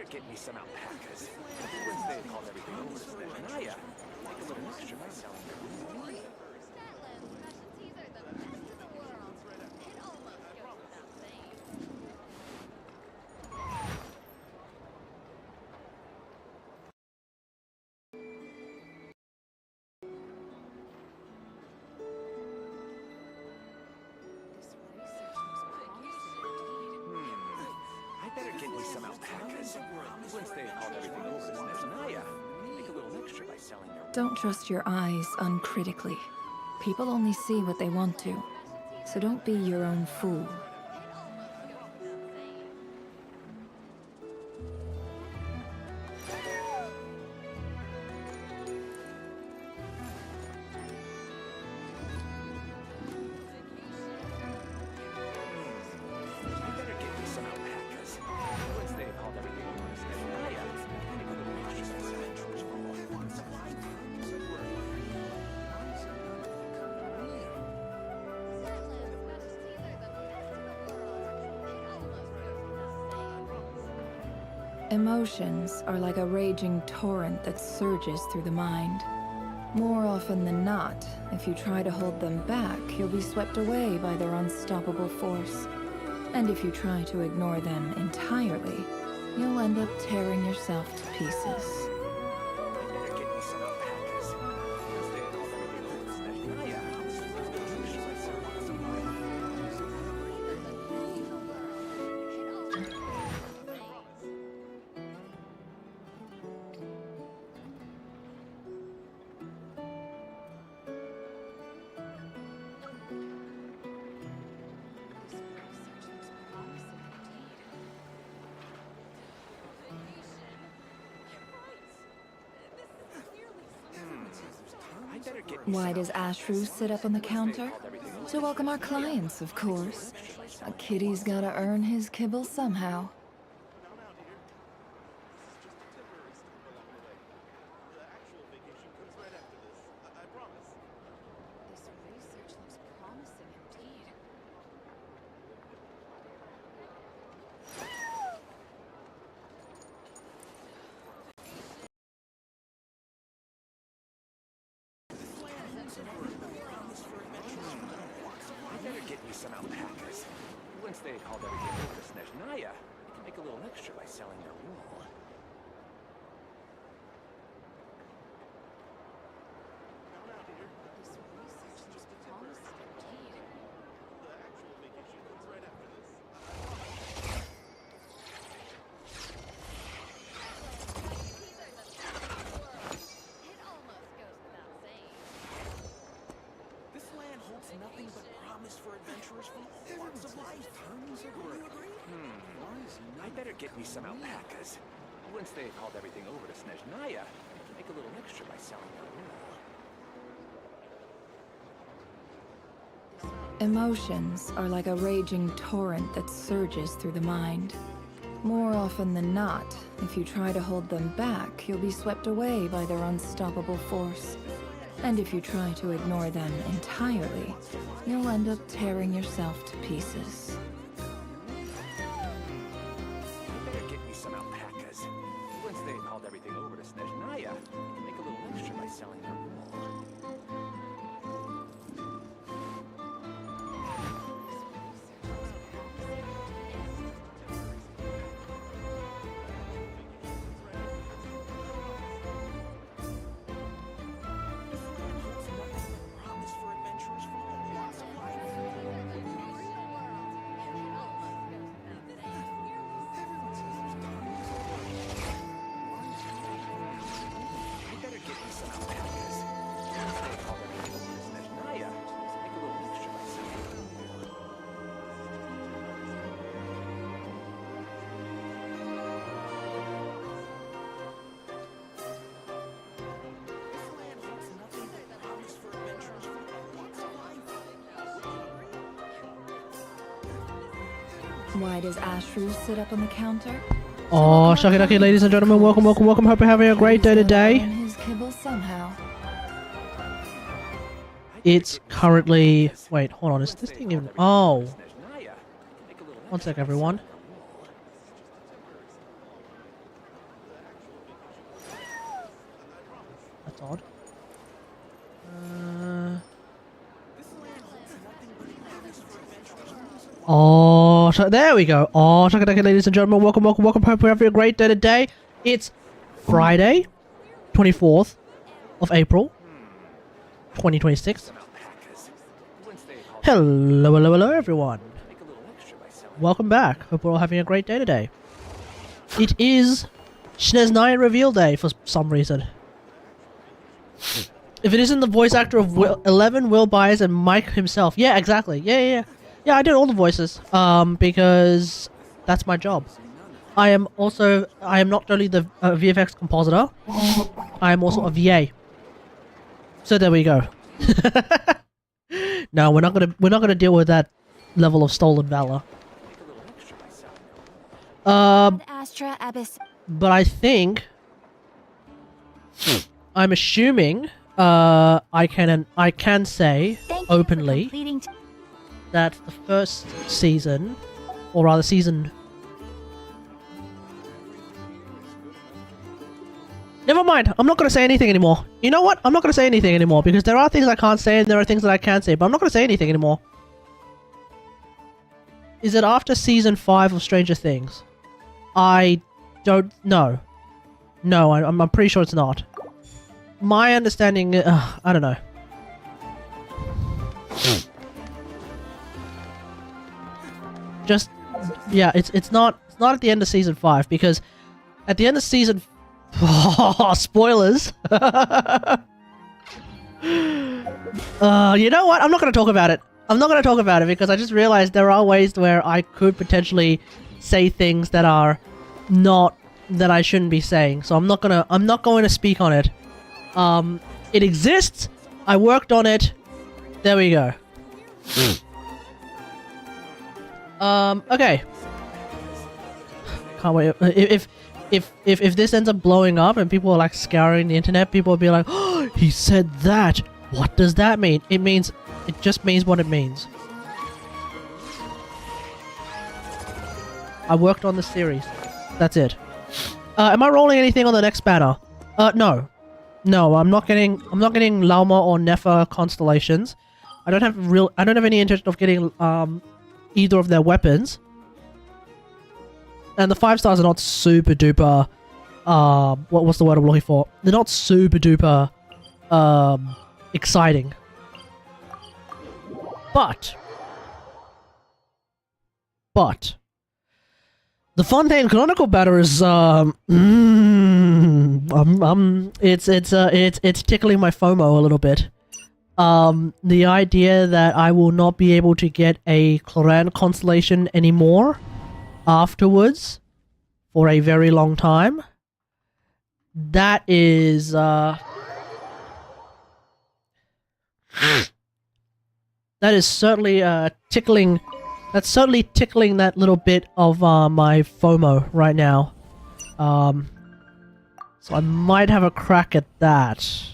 better get me some alpacas. Once they called everything over to Snezhnaya, make a little extra by selling their wool. Better get me some alpacas. Once they called everything over to Snezhnaya, make a little extra by selling their... Don't trust your eyes uncritically. People only see what they want to, so don't be your own fool. Emotions are like a raging torrent that surges through the mind. More often than not, if you try to hold them back, you'll be swept away by their unstoppable force. And if you try to ignore them entirely, you'll end up tearing yourself to pieces. Why does Ashru sit up on the counter? To welcome our clients, of course. A kitty's gotta earn his kibble somehow. Some alpacas. Once they called everything over to Snezhnaya, they can make a little extra by selling their wool. Nothing but promise for adventurers from all walks of life. I better get me some alpacas. Once they called everything over to Snezhnaya, they can make a little extra by selling their wool. Emotions are like a raging torrent that surges through the mind. More often than not, if you try to hold them back, you'll be swept away by their unstoppable force. And if you try to ignore them entirely, you'll end up tearing yourself to pieces. Better get me some alpacas. Once they called everything over to Snezhnaya, they can make a little extra by selling their wool. Why does Ashru sit up on the counter? Oh, shucky ducky, ladies and gentlemen, welcome. Hope you're having a great day today. His kibble somehow. It's currently... Wait, hold on, is this thing even... Oh. One sec, everyone. Oh, there we go. Oh, Kategari, ladies and gentlemen, welcome. Hope you're having a great day today. It's Friday, 24th of April, 2026. Hello, everyone. Welcome back. Hope we're all having a great day today. It is Snezhnaya reveal day for some reason. If it isn't the voice actor of 11, Will Byers, and Mike himself. Yeah, exactly. Yeah, I did all the voices. Because that's my job. I am not only the VFX compositor, I am also a VA. So there we go. No, we're not gonna deal with that level of stolen valor. But I think I'm assuming I can say openly that the first season, or rather season. Never mind, I'm not going to say anything anymore. You know what? I'm not going to say anything anymore because there are things I can't say and there are things that I can say, but I'm not going to say anything anymore. Is it after season 5 of Stranger Things? I don't know. No, I'm pretty sure it's not. My understanding, I don't know. Just, yeah, it's not at the end of season 5 because at the end of season. Oh, spoilers! You know what? I'm not going to talk about it. I'm not going to talk about it because I just realized there are ways where I could potentially say things that are not that I shouldn't be saying. So I'm not going to speak on it. It exists. I worked on it. There we go. Okay. Can't wait. If this ends up blowing up and people are like scouring the internet, people will be like, "Oh, he said that. What does that mean?" It just means what it means. I worked on the series. That's it. Am I rolling anything on the next banner? No. No, I'm not getting Lauma or Nefer constellations. I don't have any intention of getting either of their weapons. And the 5 stars are not super duper, what's the word I'm looking for? They're not super duper, exciting. But, the Fontaine Canonical banner is, it's tickling my FOMO a little bit. The idea that I will not be able to get a Cloran constellation anymore afterwards for a very long time. That is certainly tickling. That's certainly tickling that little bit of my FOMO right now. So I might have a crack at that.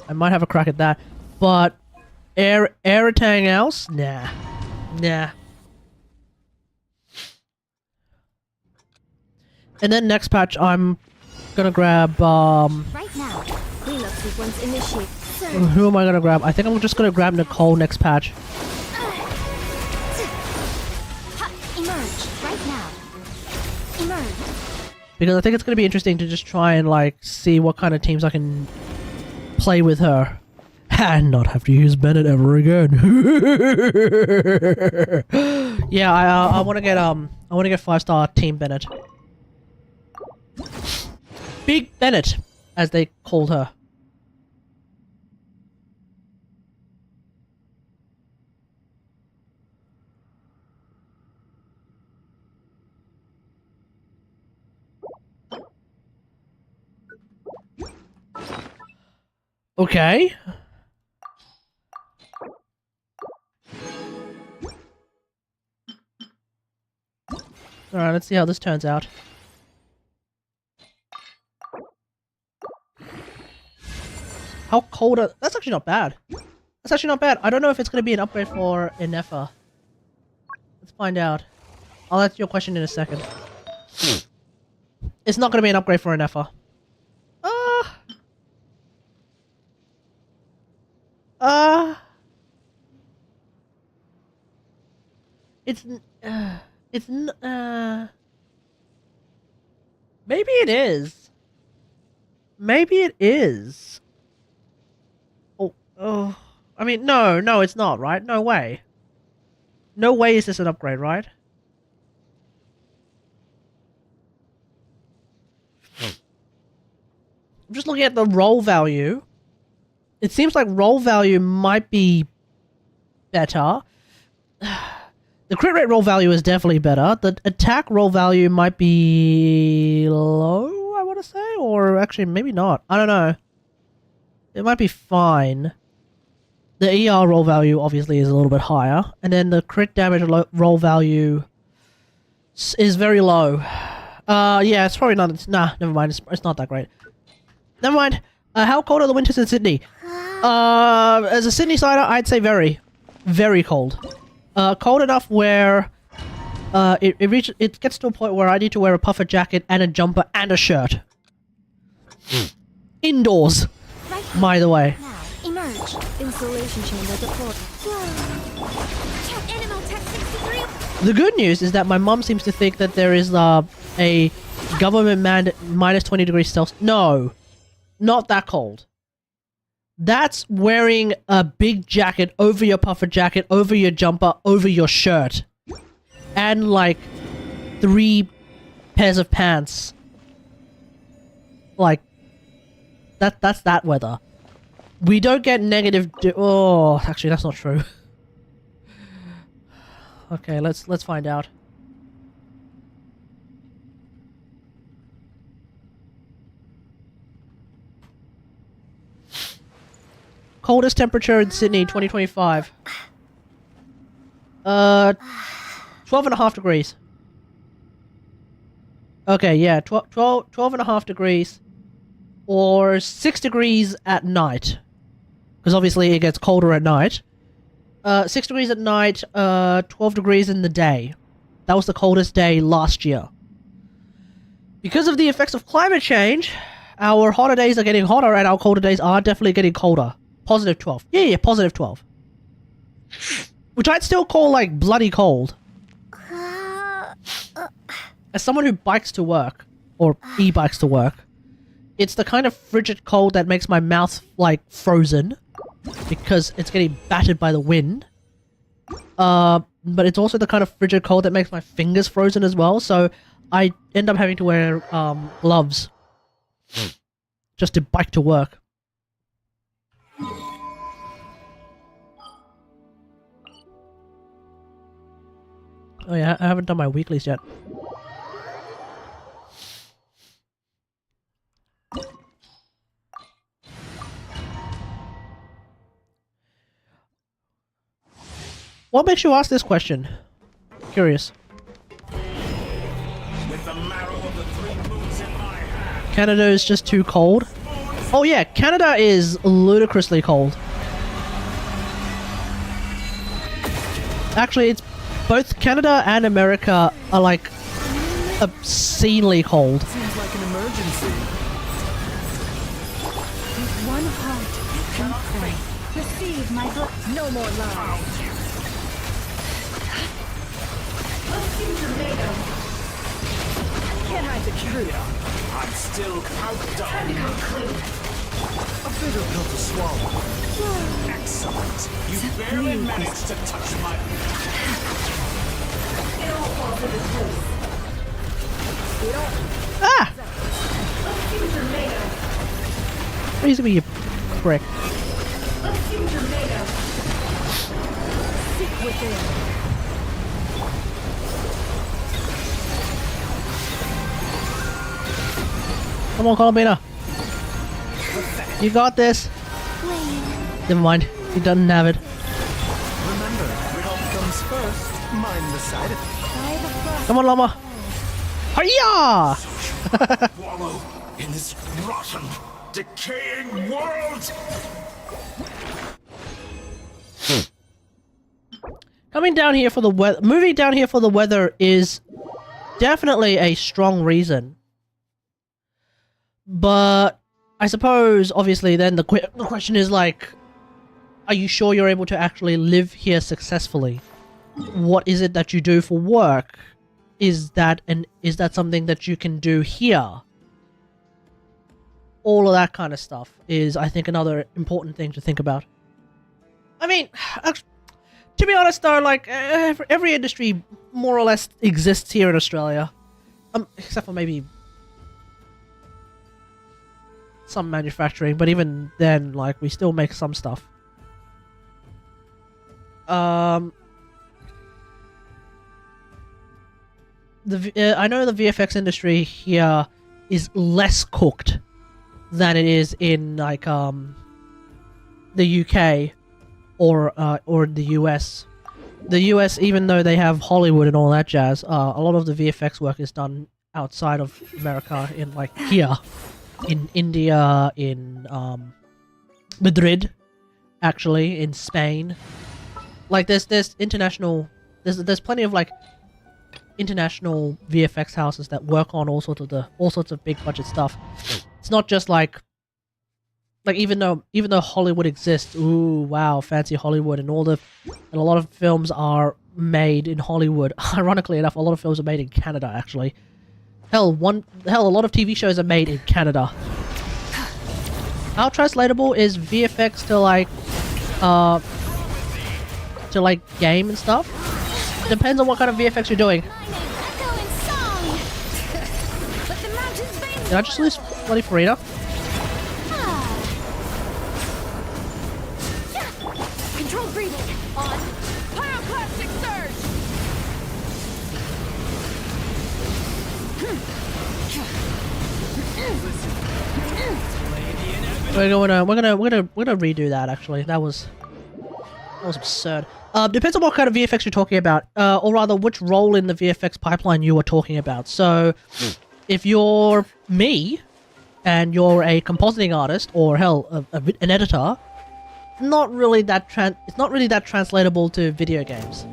I might have a crack at that, but everything else, nah. And then next patch, I'm gonna grab Right now, cleanup sequence initiate. who am I gonna grab? I think I'm just gonna grab Nicole next patch. Emerge right now. Emerge. Because I think it's gonna be interesting to just try and like see what kind of teams I can play with her and not have to use Bennett ever again. Yeah, I want to get 5-star Team Bennett. Big Bennett, as they called her. Okay. Alright, let's see how this turns out. How cold are... That's actually not bad. That's actually not bad. I don't know if it's going to be an upgrade for Inefa. Let's find out. I'll answer your question in a second. It's not going to be an upgrade for an Effa. It's maybe it is. Maybe it is. Oh, I mean, no, it's not, right? No way. No way is this an upgrade, right? I'm just looking at the roll value. It seems like roll value might be better. The crit rate roll value is definitely better. The attack roll value might be low, I want to say, or actually maybe not. I don't know. It might be fine. The ER roll value obviously is a little bit higher, and then the crit damage roll value is very low. Yeah, it's probably not. Nah, never mind. It's not that great. Never mind. How cold are the winters in Sydney? As a Sydney sider, I'd say very, very cold. Cold enough where it gets to a point where I need to wear a puffer jacket and a jumper and a shirt. Indoors, by the way. Now, emerge. Installation chamber deployed. Tech animal tech 63. The good news is that my mom seems to think that there is a government mandate minus 20 degrees Celsius. No, not that cold. That's wearing a big jacket over your puffer jacket, over your jumper, over your shirt. And like 3 pairs of pants. Like that's that weather. We don't get negative oh, actually that's not true. Okay, let's find out. Coldest temperature in Sydney, 2025. 12.5 degrees. Okay, yeah, 12.5 degrees. Or 6 degrees at night. Because obviously it gets colder at night. 6 degrees at night, 12 degrees in the day. That was the coldest day last year. Because of the effects of climate change, our hotter days are getting hotter and our colder days are definitely getting colder. Positive 12. Yeah, positive 12. Which I'd still call, like, bloody cold. As someone who bikes to work, or e-bikes to work, it's the kind of frigid cold that makes my mouth, like, frozen. Because it's getting battered by the wind. But it's also the kind of frigid cold that makes my fingers frozen as well, so I end up having to wear, gloves. Just to bike to work. Oh yeah, I haven't done my weeklies yet. What makes you ask this question? Curious. With the marrow of the 3 moons in my hand. Canada is just too cold? Oh yeah, Canada is ludicrously cold. Actually, it's both Canada and America are like obscenely cold. Seems like an emergency. With one heart and pray. Receive my blood. No more lies. Can't hide the truth. I'm still outdone. A bitter pill to swallow. Excellent. You barely managed to touch my... Ah! Please be, you prick. Sit within. Come on, Columbina. You got this. Never mind. He doesn't have it. Remember, health comes first. Mind the side effects. Come on, Llama. Hiya! Wallow in this rotten, decaying world. Coming down here for the weather, moving down here for the weather is definitely a strong reason. But I suppose, obviously, then the question is like, are you sure you're able to actually live here successfully? What is it that you do for work? Is that something that you can do here? All of that kind of stuff is, I think, another important thing to think about. I mean, to be honest though, like, every industry more or less exists here in Australia. Except for maybe some manufacturing, but even then, like, we still make some stuff. I know the VFX industry here is less cooked than it is in like the UK or the US. The US, even though they have Hollywood and all that jazz, a lot of the VFX work is done outside of America, in like here, in India, in Madrid, actually, in Spain. Like there's international, there's plenty of like international VFX houses that work on all sorts of big budget stuff. It's not just like even though Hollywood exists, ooh wow, fancy Hollywood, and a lot of films are made in Hollywood. Ironically enough, a lot of films are made in Canada actually. Hell, a lot of TV shows are made in Canada. How translatable is VFX to like game and stuff? Depends on what kind of VFX you're doing. Did I just lose bloody Farina? Control breathing on pyroclastic surge. We're gonna redo that actually. That was absurd. Depends on what kind of VFX you're talking about, or rather which role in the VFX pipeline you were talking about. So, if you're me, and you're a compositing artist, or hell, an editor, it's not really that translatable to video games,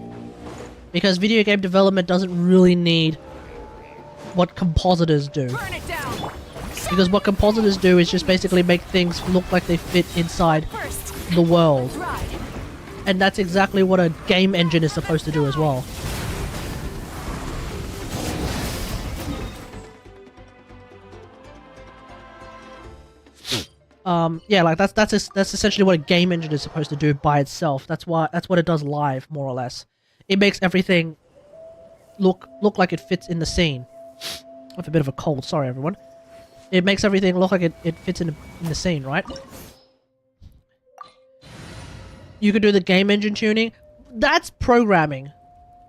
because video game development doesn't really need what compositors do. Because what compositors do is just basically make things look like they fit inside the world. And that's exactly what a game engine is supposed to do as well. Yeah, like that's essentially what a game engine is supposed to do by itself. That's what it does live, more or less. It makes everything look like it fits in the scene. I have a bit of a cold, sorry everyone. It makes everything look like it fits in the scene, right? You could do the game engine tuning. That's programming.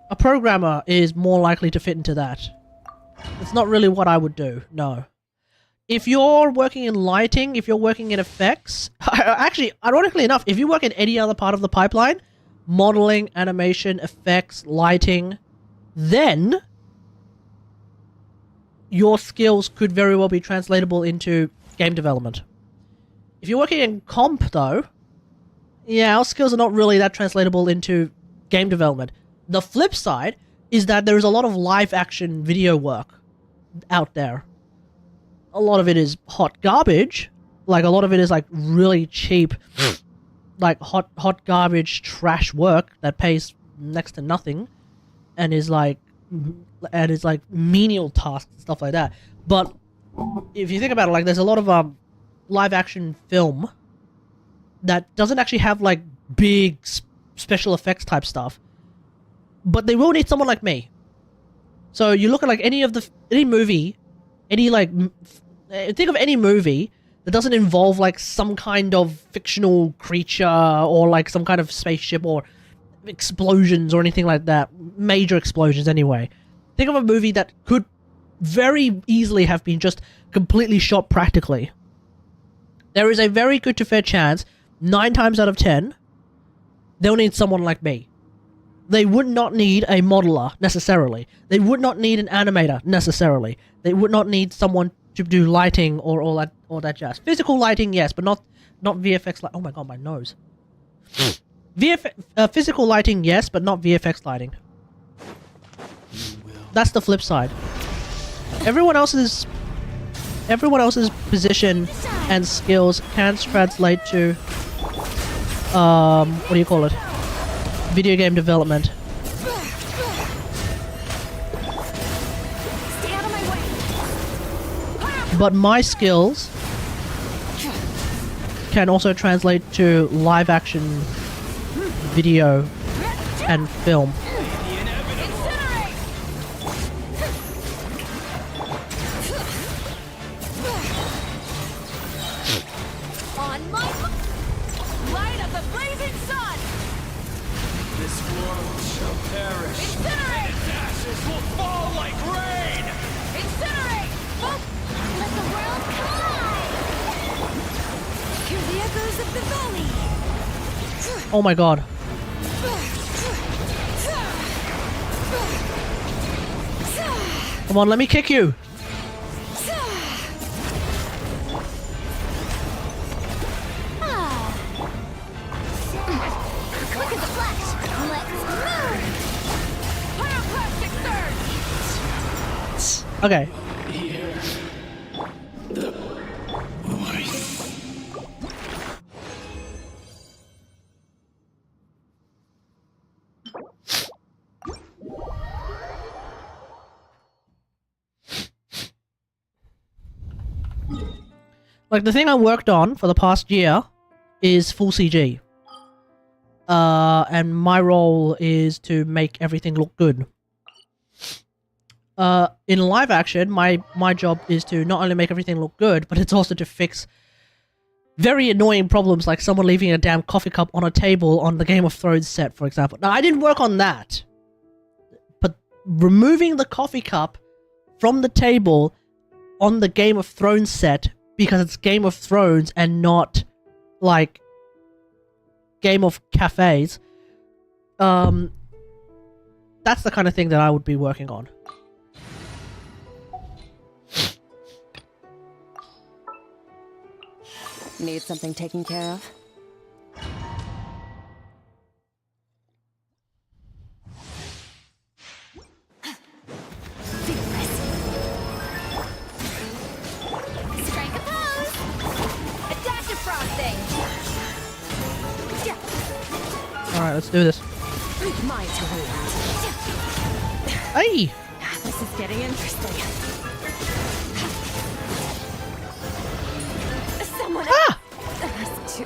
A programmer is more likely to fit into that. It's not really what I would do, no. If you're working in lighting, if you're working in effects... Actually, ironically enough, if you work in any other part of the pipeline, modeling, animation, effects, lighting, then your skills could very well be translatable into game development. If you're working in comp, though, yeah, our skills are not really that translatable into game development. The flip side is that there is a lot of live action video work out there. A lot of it is hot garbage. Like, a lot of it is like really cheap, like hot garbage trash work that pays next to nothing, and is like menial tasks and stuff like that. But if you think about it, like, there's a lot of live action film that doesn't actually have like big special effects type stuff, but they will need someone like me. So you look at like any movie, think of any movie that doesn't involve like some kind of fictional creature or like some kind of spaceship or explosions or anything like that. Major explosions anyway. Think of a movie that could very easily have been just completely shot practically. There is a very good to fair chance, 9 times out of 10, they'll need someone like me. They would not need a modeler, necessarily. They would not need an animator, necessarily. They would not need someone to do lighting or all that jazz. Physical lighting, yes, but not VFX lighting. Oh my god, my nose. Physical lighting, yes, but not VFX lighting. That's the flip side. Everyone else everyone else's position and skills can translate to what do you call it? Video game development. Stay out of my way. But my skills can also translate to live action video and film. On my light of the blazing sun. This world shall perish. Incinerate! Its ashes will fall like rain! Incinerate! Boop! Let the world collide! Hear the echoes of the valley! Oh my god. Come on, let me kick you. Look at the flash! Let's move! Pyroclastic surge! Okay. Like, the thing I worked on for the past year is full CG. And my role is to make everything look good. In live action, my job is to not only make everything look good, but it's also to fix very annoying problems like someone leaving a damn coffee cup on a table on the Game of Thrones set, for example. Now, I didn't work on that. But removing the coffee cup from the table on the Game of Thrones set because it's Game of Thrones and not, like, Game of Cafes, that's the kind of thing that I would be working on. Need something taken care of? Strike a pose! A dash of frosting! Alright, let's do this. My turn. Hey! This is getting interesting. Someone Ah! has to.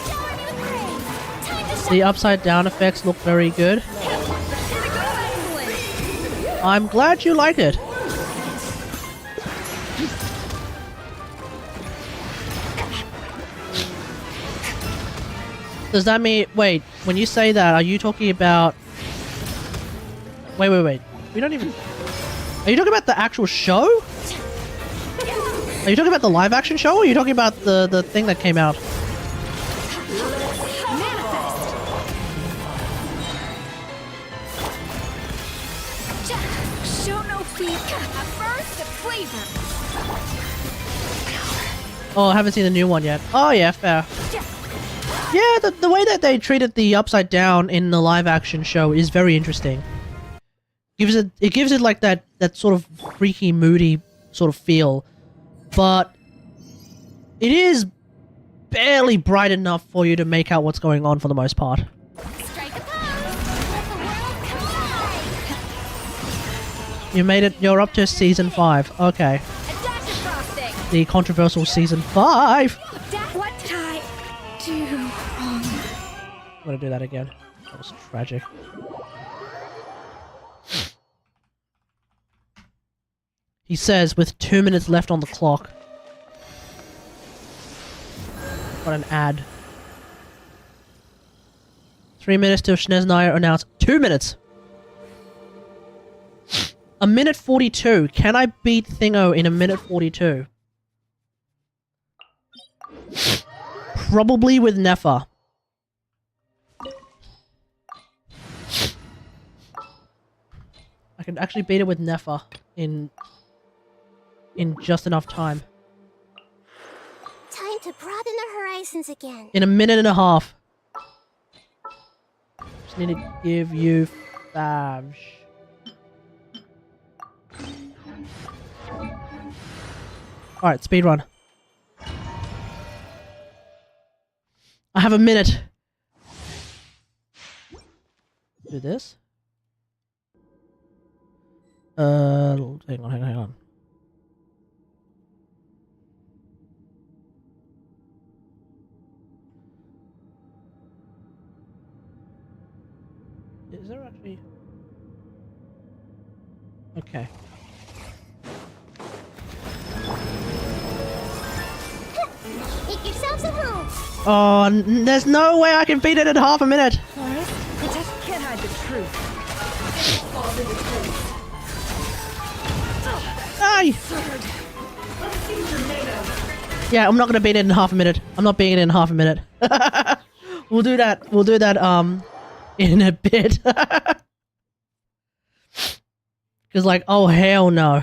Shower me with praise! Time to The upside down effects look very good. I'm glad you like it. Does that mean... Wait, when you say that, are you talking about... Wait. We don't even... Are you talking about the actual show? Are you talking about the live action show, or are you talking about the thing that came out? Show no feet. A burst of flavor. Oh, I haven't seen the new one yet. Oh yeah, fair. Yeah, the way that they treated the upside down in the live action show is very interesting. It gives it like that sort of freaky, moody sort of feel, but it is barely bright enough for you to make out what's going on for the most part. Strike a pose. Let the world collide. You made it. You're up to season 5. Okay, A dash of frosting. the controversial season 5. What did I do wrong? I'm gonna do that again. That was tragic. He says, with 2 minutes left on the clock. What an ad. 3 minutes till Snezhnaya announced. 2 minutes! A minute 42. Can I beat Thingo in a minute 42? Probably with Nefa. I can actually beat it with Nefa in just enough time. Time to broaden the horizons again. In a minute and a half. Just need to give you Favs. Alright, speed run. I have a minute. Do this. Hang on. Is there actually... Okay. Make yourselves a room. Oh, there's no way I can beat it in half a minute. Forrest, you just can't hide the truth. Aye. Yeah, I'm not gonna beat it in half a minute. I'm not beating it in half a minute. We'll do that. We'll do that. In a bit. Cause like, oh hell no.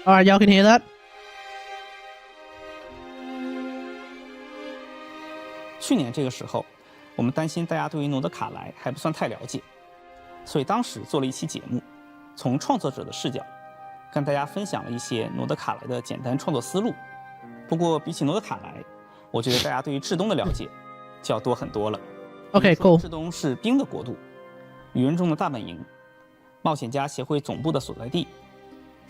Alright, y'all can hear that? 去年这个时候，我们担心大家对于诺德卡莱还不算太了解，所以当时做了一期节目，从创作者的视角，跟大家分享了一些诺德卡莱的简单创作思路。不过比起诺德卡莱，我觉得大家对于至东的了解就要多很多了。Okay, cool. 至东是冰的国度，鱼人中的大本营，冒险家协会总部的所在地。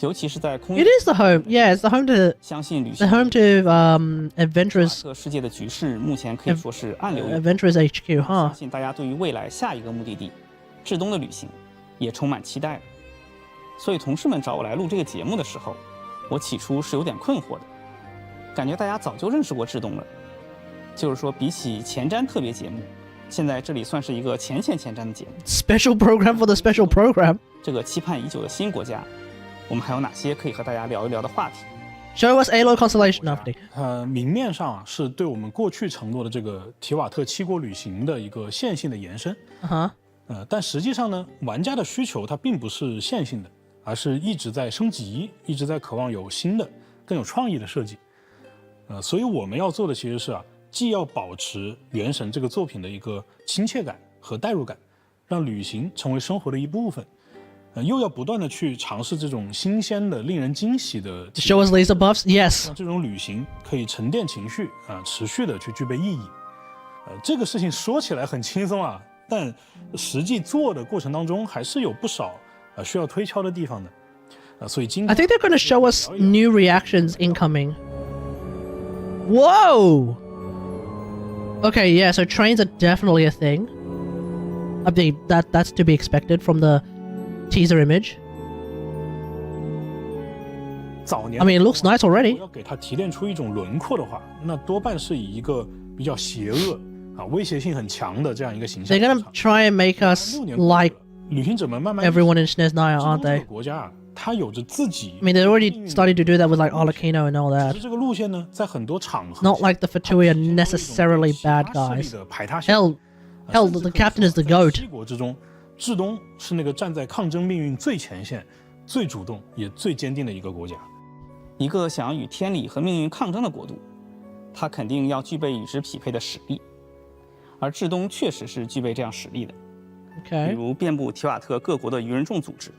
尤其是在空 It is the home. Yeah, it's the home to 相信旅行 the home to Adventurous 这个世界的局势目前可以说是暗流涌动。 Adventurous HQ, 相 huh? 信大家对于未来下一个目的地至东的旅行也充满期待。所以同事们找我来录这个节目的时候，我起初是有点困惑的，感觉大家早就认识过至东了。就是说，比起前瞻特别节目，现在这里算是一个前瞻的节目。 Special program for the special program. 这个期盼已久的新国家，我们还有哪些可以和大家聊一聊的话题？ Show us Alo Constellation after. 明面上是对我们过去承诺的这个提瓦特七国旅行的一个线性的延伸。但实际上呢，玩家的需求它并不是线性的，而是一直在升级，一直在渴望有新的、更有创意的设计。所以我们要做的其实是既要保持《原神》这个作品的一个亲切感和代入感，让旅行成为生活的一部分。又要不断的去尝试这种新鲜的、令人惊喜的体验。 Show us laser buffs? Yes. 让这种旅行可以沉淀情绪持续的去具备意义。这个事情说起来很轻松但实际做的过程当中还是有不少需要推敲的地方的。所以今天 I think they're going to show us new reactions incoming. Whoa! Okay, yeah, so trains are definitely a thing. I think that's to be expected from the teaser image. 早年 I mean, it looks nice already. 要给它提炼出一种轮廓的话，那多半是以一个比较邪恶威胁性很强的这样一个形象。 They're going to try and make us like 旅行者们慢慢 everyone in Snezhnaya, 这 aren't 个 they? 国家它有着自己 I mean, they're already starting to do that with like Arlecchino and all 只 that. 是这个路线呢，在很多场合 Not like the Fatui are necessarily bad guys. 的排他性 Hell, the captain is the goat. 七国之中，至东是那个站在抗争命运最前线、最主动也最坚定的一个国家。一个想要与天理和命运抗争的国度，它肯定要具备与之匹配的实力，而至东确实是具备这样实力的。比 Okay. 如遍布提瓦特各国的鱼人众组织，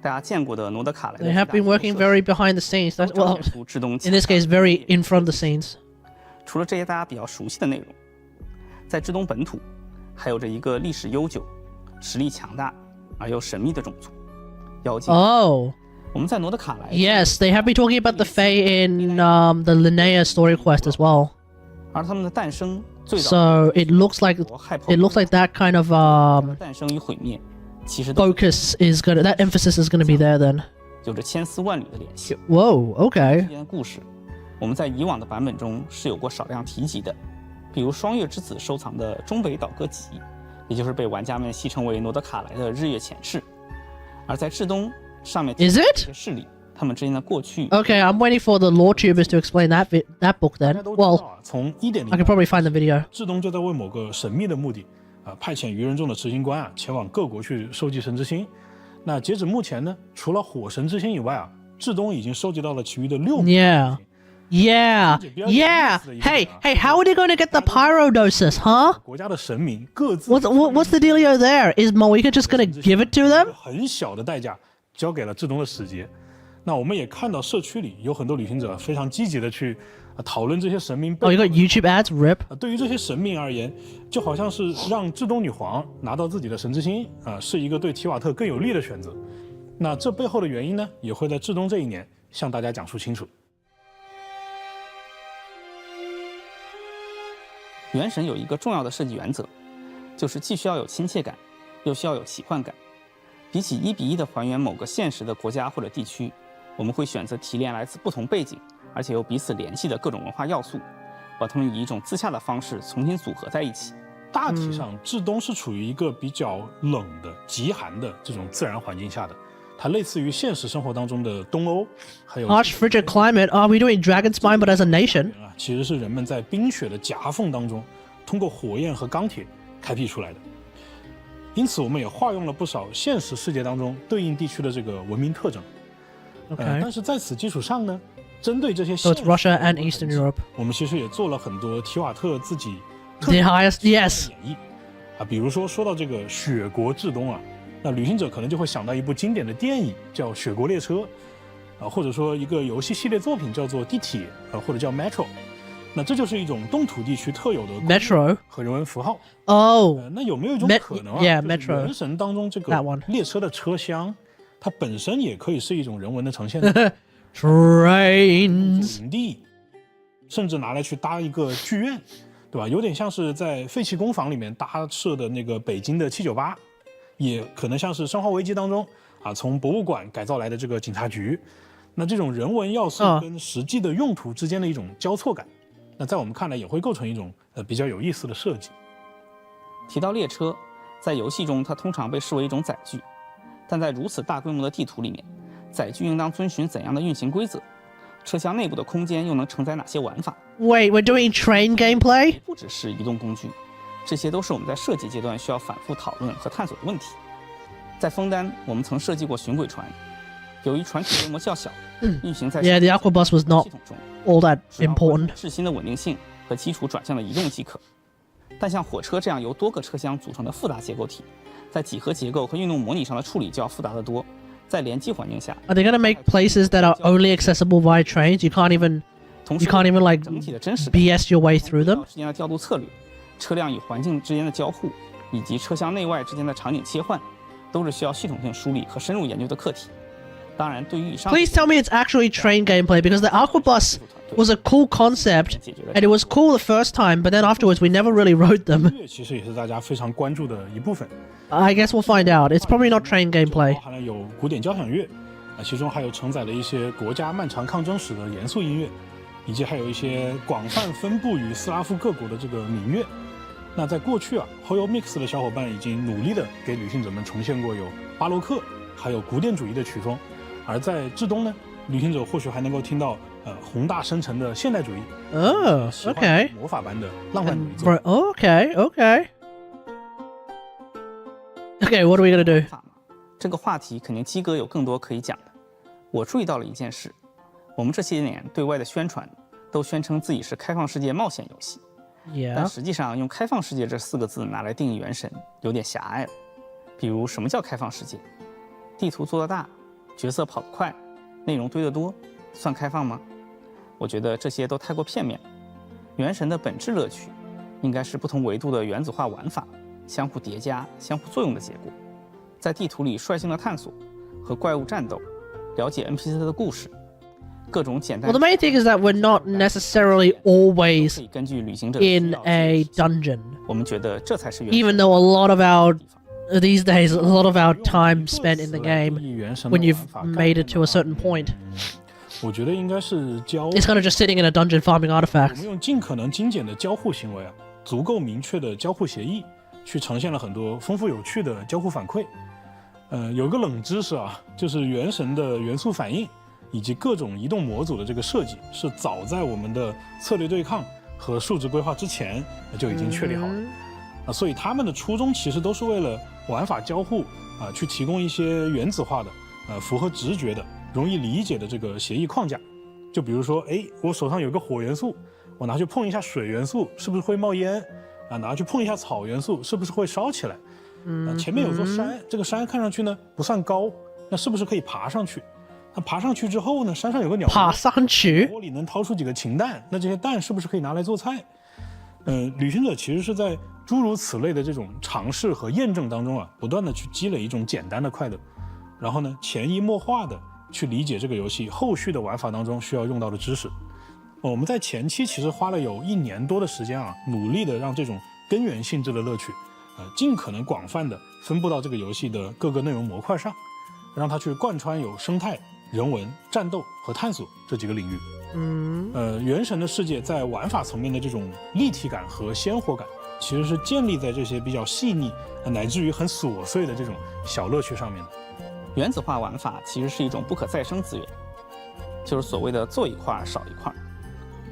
大家见过的诺德卡莱的 They have been working very behind the scenes. That's, well, 至东 in this case, very in front of the scenes. 除了这些大家比较熟悉的内容，在至东本土还有着一个历史悠久、实力强大而又神秘的种族——妖精。 Oh. 我们在诺德卡莱 Yes, they have been talking about the Fae in the Linnea story quest as well. 而他们的诞生最早 So it looks like 害怕 that kind of 诞生与毁灭，其实都 focus is gonna that emphasis is gonna be there then. 有着千丝万缕的联系。 Whoa, okay. 这些故事，我们在以往的版本中是有过少量提及的，比如双月之子收藏的中北岛歌集，也就是被玩家们戏称为诺德卡莱的日月前世。而在至东上面 Is it? 这些势力，他们之间的过去。 Okay, I'm waiting for the lore tubers to explain that book 大 then. 家都知道 Well, 从1.0 I can probably find the video. 至东就在为某个神秘的目的派遣鱼人众的执行官前往各国去收集神之心。那截止目前呢，除了火神之心以外至东已经收集到了其余的6枚。 Yeah. Yeah, yeah. Hey, how are they going to get the pyrodosis, huh? 国家的神明各自 What's the dealio there? Is Moika just going to give it to them? 很小的代价交给了至东的使节。那我们也看到社区里有很多旅行者非常积极的去讨论这些神明。Oh, you got YouTube ads? Rip. 对于这些神明而言，就好像是让至东女皇拿到自己的神之心是一个对提瓦特更有利的选择。那这背后的原因呢，也会在至东这一年向大家讲述清楚。原神有一个重要的设计原则，就是既需要有亲切感，又需要有奇幻感。比起1比1的还原某个现实的国家或者地区，我们会选择提炼来自不同背景，而且又彼此联系的各种文化要素，把它们以一种自洽的方式重新组合在一起。大体上，至东是处于一个比较冷的、极寒的这种自然环境下的，它类似于现实生活当中的东欧，还有 Harsh frigid climate. Are we doing Dragon Spine, but as a nation? 其实是人们在冰雪的夹缝当中，通过火焰和钢铁开辟出来的。因此，我们也化用了不少现实世界当中对应地区的这个文明特征。但是在此基础上呢，针对这些 So it's Russia and Eastern Europe. 我们其实也做了很多提瓦特自己 The highest, yes. 演绎比如说到这个雪国至东那旅行者可能就会想到一部经典的电影叫《雪国列车》或者说一个游戏系列作品叫做《地铁》或者叫 Metro。那这就是一种冻土地区特有的 Metro 和人文符号。Oh, 那有没有一种可能yeah, 就是 Metro 原神当中这个 That one 列车的车厢，它本身也可以是一种人文的呈现呢？ trains. 营地，甚至拿来去搭一个剧院，对吧？有点像是在废弃工坊里面搭设的那个北京的798，也可能像是《生化危机》当中从博物馆改造来的这个警察局。那这种人文要素跟实际的用途之间的一种交错感，那在我们看来也会构成一种比较有意思的设计。提到列车，在游戏中它通常被视为一种载具，但在如此大规模的地图里面，载具应当遵循怎样的运行规则？车厢内部的空间又能承载哪些玩法？ Wait, we're doing train gameplay? 不只是移动工具，这些都是我们在设计阶段需要反复讨论和探索的问题。在枫丹，我们曾设计过巡轨船，由于船体规模较小，运行在 Yeah, the Aqua Bus was not 系统中 all that 主要 important. 质心的稳定性和基础转向的移动即可。但像火车这样由多个车厢组成的复杂结构体，在几何结构和运动模拟上的处理就要复杂得多。在联机环境下， Are they going to make places that are only accessible via trains? You can't even like 整体的真实感 BS your way through them? 之间的调度策略、车辆与环境之间的交互，以及车厢内外之间的场景切换，都是需要系统性梳理和深入研究的课题。当然，对于以上 Please tell me it's actually train gameplay, because the Aqua Bus was a cool concept and it was cool the first time, but then afterwards we never really rode them. 音乐其实也是大家非常关注的一部分。 I guess we'll find out. It's probably not train 包 gameplay. 含了有古典交响乐其中还有承载了一些国家漫长抗争史的严肃音乐，以及还有一些广泛分布于斯拉夫各国的这个民乐。那在过去Hoyoverse 的小伙伴已经努力的给旅行者们重现过有巴洛克还有古典主义的曲风，而在至东呢，旅行者或许还能够听到宏大深沉的现代主义。 Oh, 喜欢 okay. 魔法般的浪漫主义奏。 Okay, okay. Okay, what are we gonna do? 这个话题肯定基哥有更多可以讲的。我注意到了一件事，我们这些年对外的宣传都宣称自己是开放世界冒险游戏，但 Yeah. 实际上用开放世界这4个字拿来定义原神有点狭隘了。比如什么叫开放世界？地图做得大，角色跑得快，内容堆得多，算开放吗？我觉得这些都太过片面了。原神的本质乐趣应该是不同维度的原子化玩法，相互叠加、相互作用的结果。在地图里率性的探索，和怪物战斗，了解 NPC 的故事，各种简单。 Well, the main thing is that we're not necessarily always 可以根据旅行者的需 in 要 a dungeon. 我们觉得这才是原神 Even though a lot of our these days, a lot of our time spent in the game when you've made it to a certain point, 我觉得应该是教 it's kind of just sitting in a dungeon farming 我 artifacts. 们用尽可能精简的交互行为足够明确的交互协议，去呈现了很多丰富有趣的交互反馈。有个冷知识就是原神的元素反应以及各种移动模组的这个设计，是早在我们的策略对抗和数值规划之前就已经确立好了。所以他们的初衷其实都是为了玩法交互去提供一些原子化的符合直觉的、容易理解的这个协议框架。就比如说，哎，我手上有个火元素，我拿去碰一下水元素，是不是会冒烟？啊，拿去碰一下草元素，是不是会烧起来？前面有座山，这个山看上去呢不算高，那是不是可以爬上去？那爬上去之后呢，山上有个鸟窝，爬上去，窝里能掏出几个禽蛋，那这些蛋是不是可以拿来做菜？旅行者其实是在诸如此类的这种尝试和验证当中啊，不断的去积累一种简单的快乐，然后呢，潜移默化的去理解这个游戏后续的玩法当中需要用到的知识。我们在前期其实花了有1年多的时间啊，努力的让这种根源性质的乐趣，尽可能广泛的分布到这个游戏的各个内容模块上，让它去贯穿有生态、人文、战斗和探索这几个领域。原神的世界在玩法层面的这种立体感和鲜活感，其实是建立在这些比较细腻，乃至于很琐碎的这种小乐趣上面的。原子化玩法其实是一种不可再生资源，就是所谓的做一块少一块。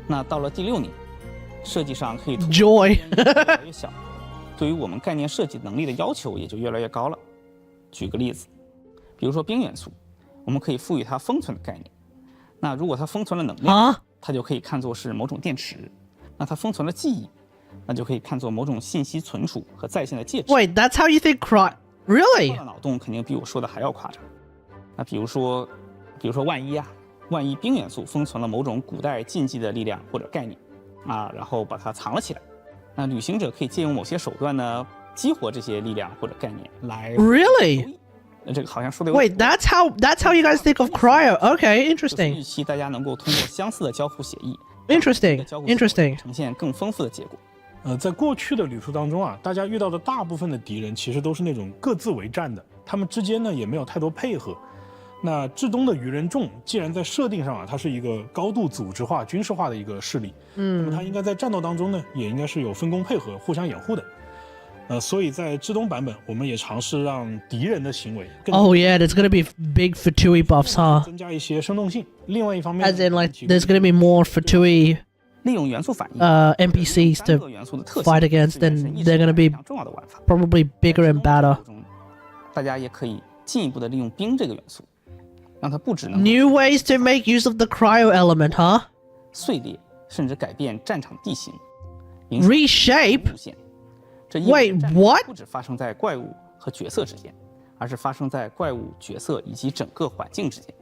那到了第6年，设计上可以突破 Joy 越来越小，对于我们概念设计能力的要求也就越来越高了。举个例子，比如说冰元素，我们可以赋予它封存的概念。那如果它封存了能量，它就可以看作是某种电池；那它封存了记忆，那就可以看作某种信息存储和在线的介质。Wait, that's how you think Really? 脑洞肯定比我说的还要夸张。那比如说万一冰元素封存了某种古代禁忌的力量或者概念啊，然后把它藏了起来，那旅行者可以借用某些手段呢，激活这些力量或者概念来 Really? 这个好像说的 Wait, that's how you guys think of cryo. Okay, interesting. 预期大家能够通过相似的交互协议 Interesting. 呈现更丰富的结果。在过去的旅途当中啊，大家遇到的大部分的敌人其实都是那种各自为战的，他们之间呢也没有太多配合。那至东的愚人众既然在设定上啊，它是一个高度组织化、军事化的一个势力，那么它应该在战斗当中呢，也应该是有分工配合、互相掩护的。所以在至东版本，我们也尝试让敌人的行为，Oh yeah, there's gonna be big Fatui buffs, huh? 增加一些生动性。另外一方面 As in like there's gonna be more Fatui 利用元素反应 NPCs to fight against, then they're gonna be probably bigger and badder. 大家也可以进一步的利用冰这个元素，让它不只能 New ways to make use of the cryo element, huh? 碎裂，甚至改变战场地形 Reshape? 路线。这意味着 Wait, 战斗 what? 不只发生在怪物和角色之间，而是发生在怪物、角色以及整个环境之间。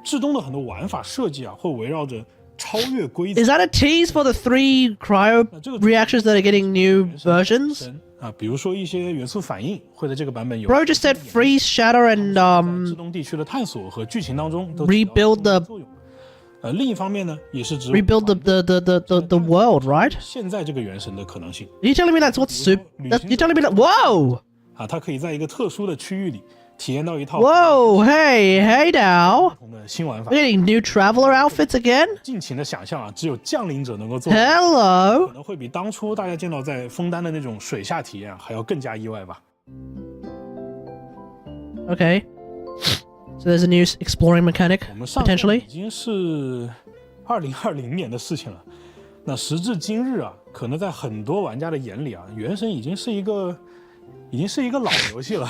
至东的很多玩法设计啊，会围绕着超越规则。 Is that a tease for the 3 cryo reactions that are getting new versions? 比如说一些元素反应会在这个版本有。Bro just said freeze, shatter, and 至东地区的探索和剧情当中都 rebuild the 作用。另一方面呢，也是指 rebuild the world, right? 现在这个原神的可能性。Are you telling me that's what you're telling me that? Whoa! 它可以在一个特殊的区域里体验到一套 Whoa! Hey now! 不同的新玩法。 We're getting new traveler outfits again? 尽情的想象啊，只有降临者能够做到。 Hello! 可能会比当初大家见到在枫丹的那种水下体验还要更加意外吧。 Okay. So there's a new exploring mechanic, 我们上线 potentially? 已经是2020年的事情了。那时至今日啊，可能在很多玩家的眼里啊，原神已经是一个老游戏了。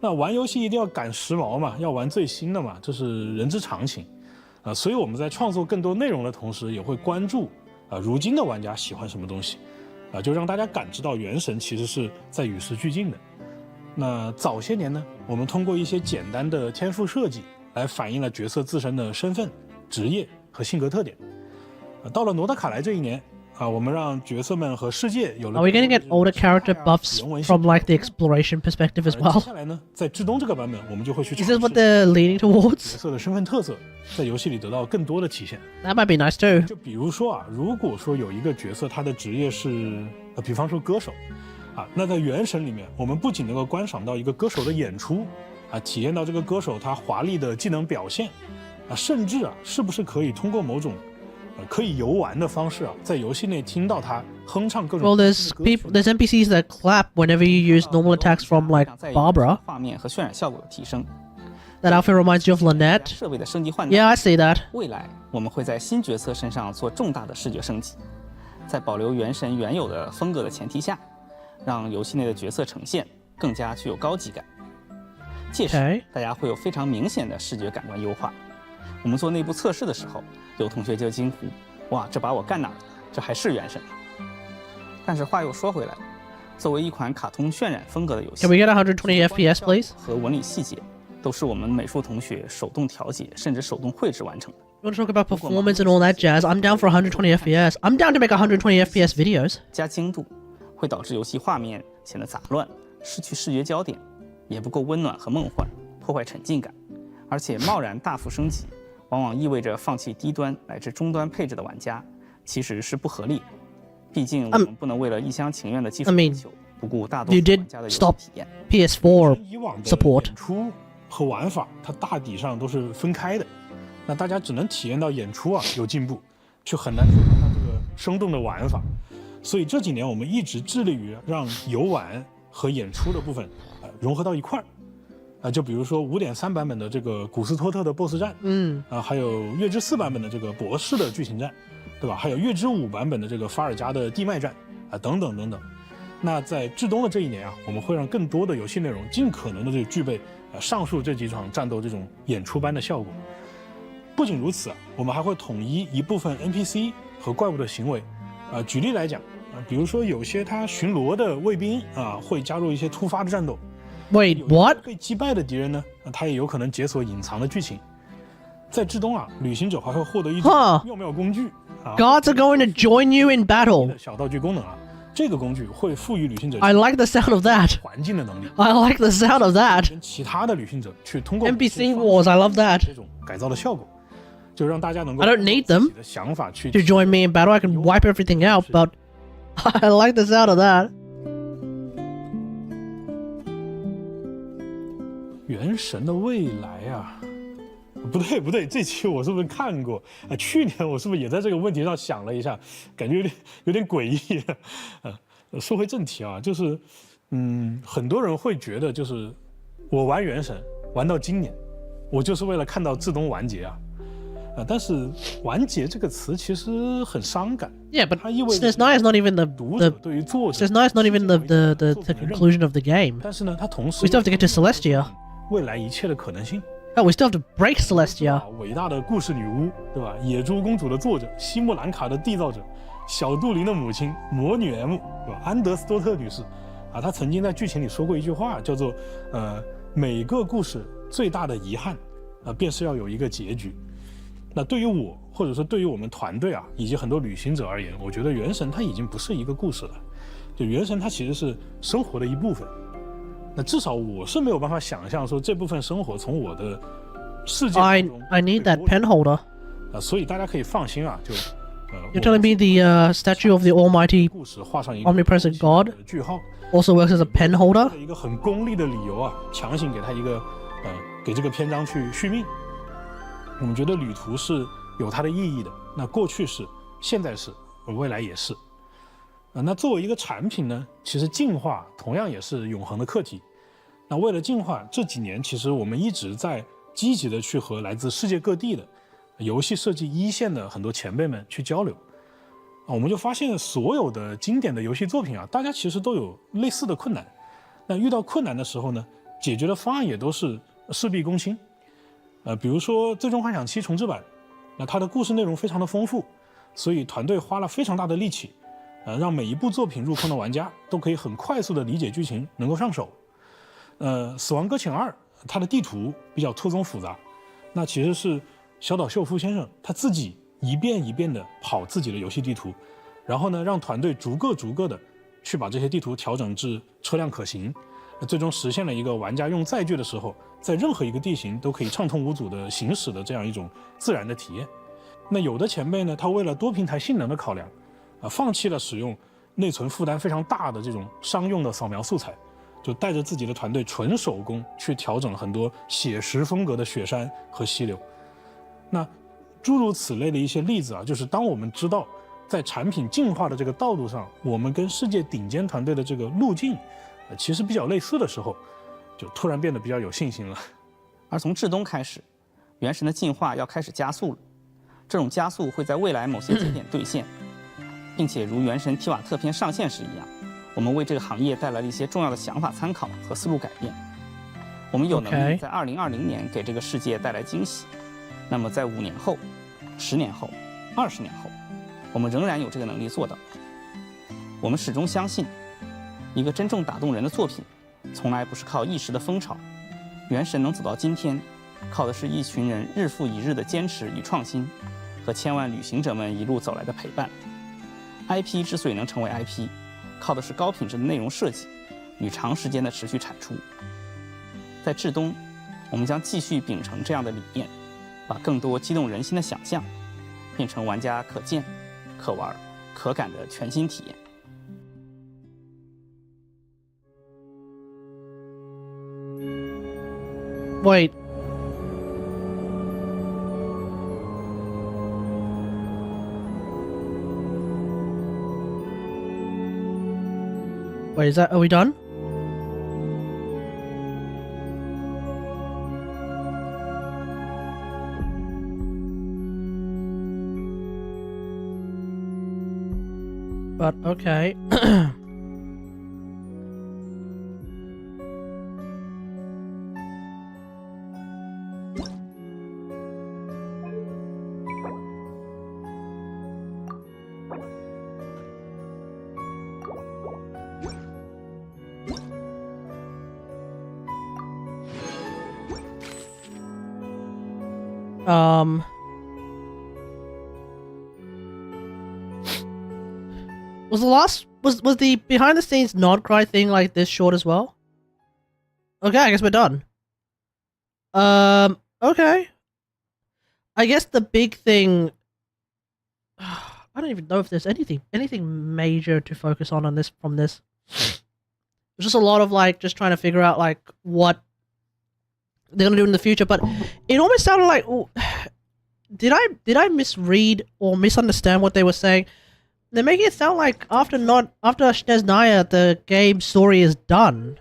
那玩游戏一定要赶时髦嘛，要玩最新的嘛，这是人之常情。所以我们在创作更多内容的同时，也会关注如今的玩家喜欢什么东西，就让大家感知到原神其实是在与时俱进的。那早些年呢，我们通过一些简单的天赋设计来反映了角色自身的身份、职业和性格特点。到了诺德卡莱这一年我们让角色们和世界有了。 Are we gonna get older character buffs from like the exploration perspective as 接 well? 下来呢，在至东这个版本，我们就会去 Is 尝 this what 试 they're leaning 角 towards? 色的身份特色在游戏里得到更多的体现。 That might be nice too. 就比如说如果说有一个角色他的职业是比方说歌手那在原神里面，我们不仅能够观赏到一个歌手的演出体验到这个歌手他华丽的技能表现甚至是不是可以通过某种可以游玩的方式在游戏内听到他哼唱各种 Well, there's NPCs that clap whenever you use normal attacks from like Barbara. 画面和渲染效果的提升。 That outfit reminds you of Lynette. 设备的升级换代。 Yeah, I see that. 未来我们会在新角色身上做重大的视觉升级，在保留原神原有的风格的前提下，让游戏内的角色呈现更加具有高级感。届时大家会有非常明显的视觉感官优化，我们做内部测试的时候，有同学就惊呼：“哇，这把我干哪儿了？这还是原神吗？”但是话又说回来，作为一款卡通渲染风格的游戏 Can we get 120 FPS, please? 和纹理细节都是我们美术同学手动调节甚至手动绘制完成的。You want to talk about performance and all that jazz? I'm down for 120 FPS. I'm down to make 120 FPS videos. 加精度会导致游戏画面显得杂乱，失去视觉焦点，也不够温暖和梦幻，破坏沉浸感。而且贸然大幅升级，往往意味着放弃低端乃至中端配置的玩家，其实是不合理的。毕竟我们不能为了一厢情愿的技术要求，不顾大多数 You 玩家的 did 游戏 stop 体验。PS4以往的 support. 演出和玩法，它大体上都是分开的。那大家只能体验到演出啊有进步，却很难体验到这个生动的玩法。所以这几年我们一直致力于让游玩和演出的部分融合到一块儿。就比如说5.3版本的这个古斯托特的 BOSS 战，还有月之4版本的这个博士的剧情战，对吧？还有月之5版本的这个法尔加的地脉战等等等等。那在至冬的这一年啊，我们会让更多的游戏内容尽可能的就具备上述这几场战斗这种演出般的效果。不仅如此，我们还会统一一部分 NPC 和怪物的行为。举例来讲，比如说有些他巡逻的卫兵会加入一些突发的战斗。Wait, what? 被击败的敌人呢，他也有可能解锁隐藏的剧情。在至冬旅行者还会获得一种妙妙工具Gods are going to join you in battle. 小道具功能这个工具会赋予旅行者 I like the sound of that. 环境的能力。I like the sound of that. 跟其他的旅行者去通过 NPC wars, I love that. 这种改造的效果，就让大家能够 I don't need them 自己的想法去 To join me in battle, I can wipe everything out, but I like the sound of that. 原神的未来不对，这期我是不是看过去年我是不是也在这个问题上想了一下，感觉有点诡异说回正题就是很多人会觉得就是我玩原神玩到今年，我就是为了看到至冬完结但是完结这个词其实很伤感。Yeah, but 它意味着 Snezhnaya is not even 读者 the 对于作者 Snezhnaya is not even the conclusion of the game. 但是呢，它同时 We still have to get to Celestia. 未来一切的可能性。Oh, we still have to break Celestia. 伟大的故事女巫，对吧？野猪公主的作者，西木兰卡的缔造者，小杜林的母亲魔女 M， 对吧？安德斯多特女士她曾经在剧情里说过一句话，叫做每个故事最大的遗憾便是要有一个结局。那对于我，或者说对于我们团队以及很多旅行者而言，我觉得原神它已经不是一个故事了，就原神它其实是生活的一部分。那至少我是没有办法想象说这部分生活从我的世界 I need that pen holder. 所以大家可以放心就You're telling me the statue of the almighty 故事画上一个 omnipresent God 句号 also works as a pen holder? 一个很功利的理由强行给他一个给这个篇章去续命。我们觉得旅途是有它的意义的，那过去是，现在是，未来也是。那作为一个产品呢，其实进化同样也是永恒的课题。那为了进化，这几年其实我们一直在积极的去和来自世界各地的游戏设计一线的很多前辈们去交流。我们就发现所有的经典的游戏作品大家其实都有类似的困难。那遇到困难的时候呢，解决的方案也都是事必躬亲。比如说《最终幻想7重置版》，那它的故事内容非常的丰富，所以团队花了非常大的力气，让每一部作品入坑的玩家都可以很快速的理解剧情，能够上手。死亡搁浅2，它的地图比较错综复杂，那其实是小岛秀夫先生他自己一遍一遍的跑自己的游戏地图，然后呢让团队逐个的去把这些地图调整至车辆可行，最终实现了一个玩家用载具的时候，在任何一个地形都可以畅通无阻的行驶的这样一种自然的体验。那有的前辈呢，他为了多平台性能的考量，放弃了使用内存负担非常大的这种商用的扫描素材，就带着自己的团队纯手工去调整很多写实风格的雪山和溪流。那诸如此类的一些例子就是当我们知道在产品进化的这个道路上，我们跟世界顶尖团队的这个路径其实比较类似的时候，就突然变得比较有信心了。而从至冬开始，原神的进化要开始加速了。这种加速会在未来某些节点兑现，并且如原神提瓦特篇上线时一样，我们为这个行业带来了一些重要的想法参考和思路改变。我们有能力在2020年给这个世界带来惊喜，那么在5年后、10年后、20年后，我们仍然有这个能力做到。我们始终相信，一个真正打动人的作品，从来不是靠一时的风潮。原神能走到今天，靠的是一群人日复一日的坚持与创新，和千万旅行者们一路走来的陪伴。IP 之所以能成为 IP， 靠的是高品质的内容设计与长时间的持续产出。在至东，我们将继续秉承这样的理念，把更多激动人心的想象，变成玩家可见、可玩、可感的全新体验。Wait. Wait, are we done? But okay. Was the behind the scenes nod cry thing like this short as well? Okay, I guess we're done. Okay. I guess the big thing, I don't even know if there's anything major to focus on this from this. It's just a lot of like just trying to figure out like what they're gonna do in the future, but it almost sounded like did I misread or misunderstand what they were saying? They're making it sound like after Snezhnaya the game story is done.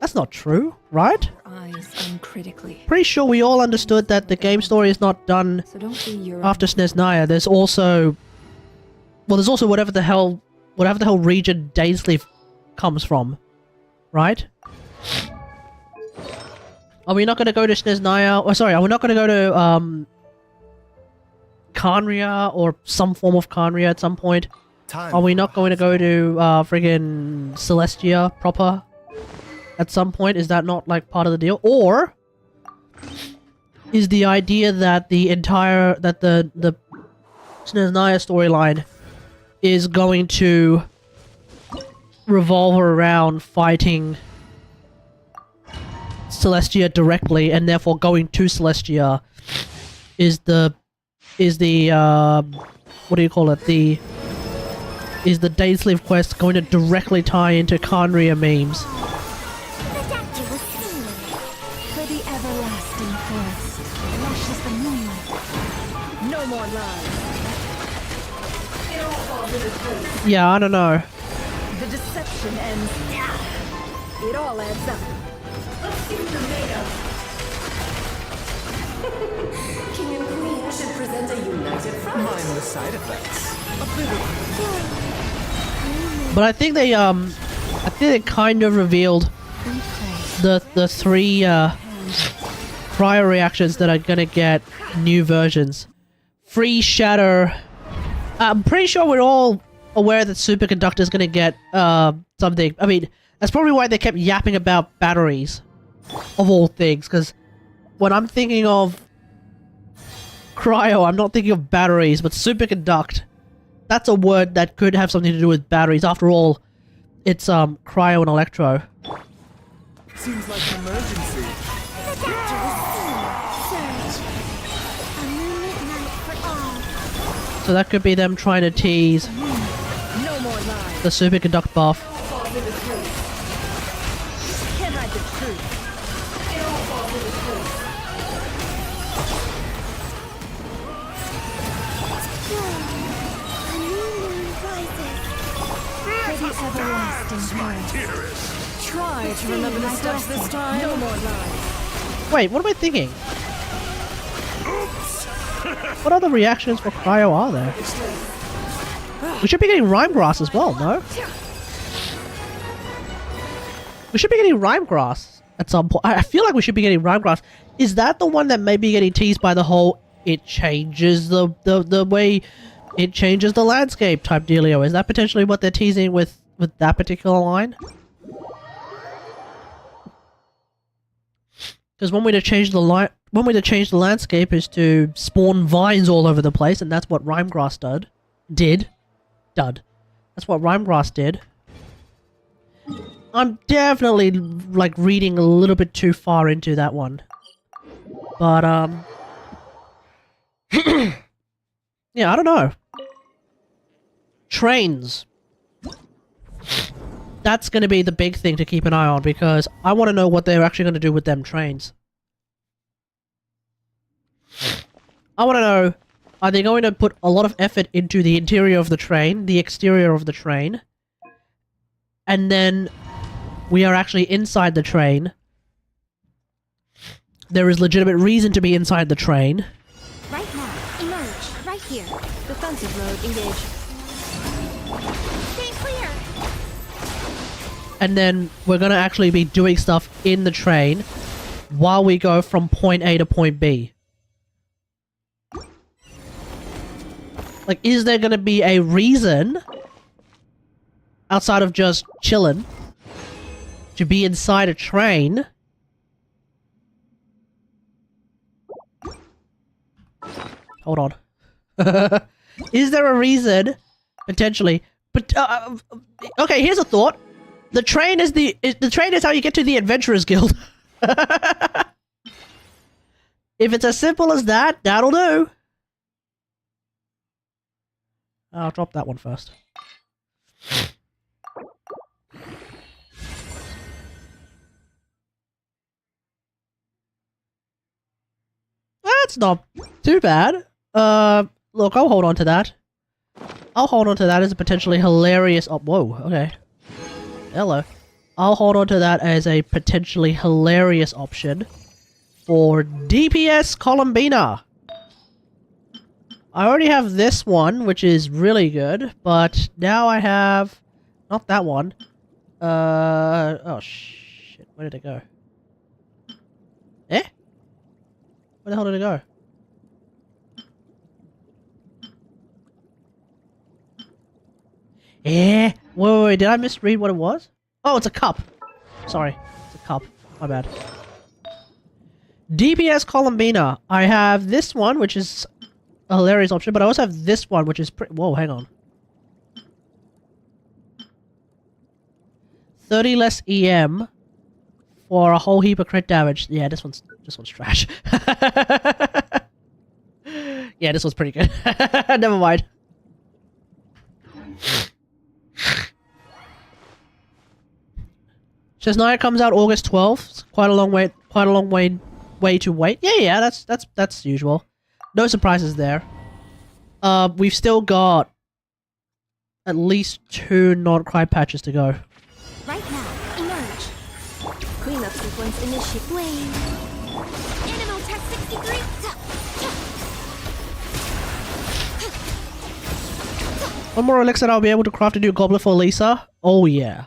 That's not true, right? Eyes uncritically. Pretty sure we all understood that the game story is not done So don't be your after Snezhnaya. There's also whatever the hell region Dainsleif comes from, right? Are we not going to go to Snezhnaya? Oh, sorry, are we not going to go to Khaenri'ah or some form of Khaenri'ah at some point? Are we not going to go to friggin' Celestia proper at some point? Is that not like part of the deal? Or is the idea that the Snezhnaya storyline is going to revolve around fighting Celestia directly, and therefore going to Celestia is the what do you call it? Is the Dainsleif quest going to directly tie into Khaenri'ah memes? For the everlasting forest, lushes the moonlight. No more lies. Yeah, I don't know. The deception ends. It all adds up. Let's see what you're made of. King and Queen should present a united front. Mind the side effects. But I think they kind of revealed the three prior reactions that are gonna get new versions. Free Shatter. I'm pretty sure we're all aware that Superconductor is gonna get something. I mean, that's probably why they kept yapping about batteries, of all things, because when I'm thinking of Cryo, I'm not thinking of batteries, but Superconduct, that's a word that could have something to do with batteries. After all, it's Cryo and Electro. Seems like an emergency. The doctor was seen. Surge. A moonlit night for all. So that could be them trying to tease No more lies. the Superconduct buff. Can't hide the truth. A new moon rises. For the everlasting forest. Try to remember the steps this time. No more lies. Wait, what am I thinking? What other reactions for Cryo are there? We should be getting Rhymegrass as well, no? We should be getting Rhymegrass at some point. I feel like we should be getting Rhymegrass. Is that the one that may be getting teased by the whole it changes the way it changes the landscape type dealio. Is that potentially what they're teasing with that particular line? Because one way to change the landscape is to spawn vines all over the place, and that's what Rhymegrass did. That's what Rhymegrass did. I'm definitely like reading a little bit too far into that one. But yeah, I don't know. Trains. That's going to be the big thing to keep an eye on, because I want to know what they're actually going to do with them trains. I want to know, are they going to put a lot of effort into the interior of the train, the exterior of the train, and then we are actually inside the train. There is legitimate reason to be inside the train. Right now, emerge. Right here. Defensive mode engaged. Stay clear. And then we're going to actually be doing stuff in the train while we go from point A to point B. Like, is there going to be a reason outside of just chilling to be inside a train? Hold on. Is there a reason, potentially? But okay, here's a thought. The train is the train is how you get to the Adventurers Guild. If it's as simple as that, that'll do. I'll drop that one first. That's not too bad. Look, I'll hold on to that. I'll hold on to that as a potentially hilarious whoa, okay. Hello. I'll hold on to that as a potentially hilarious option for DPS Columbina. I already have this one, which is really good, but now I have not that one. Oh shit, where did it go? Eh? Where the hell did it go? Eh? Wait, did I misread what it was? Oh, it's a cup. Sorry, it's a cup. My bad. DPS Columbina. I have this one, which is a hilarious option, but I also have this one, which is pretty... Whoa, hang on. 30 less EM for a whole heap of crit damage. Yeah, this one's trash. Yeah, this one's pretty good. Never mind. Snezhnaya comes out August 12th. It's quite a long way to wait. Yeah, that's usual. No surprises there. We've still got at least 2 non-cry patches to go. Right now, emerge. Cleanup sequence initiate. Flame. Animal tech 63. One more elixir, I'll be able to craft a new goblet for Lisa. Oh yeah.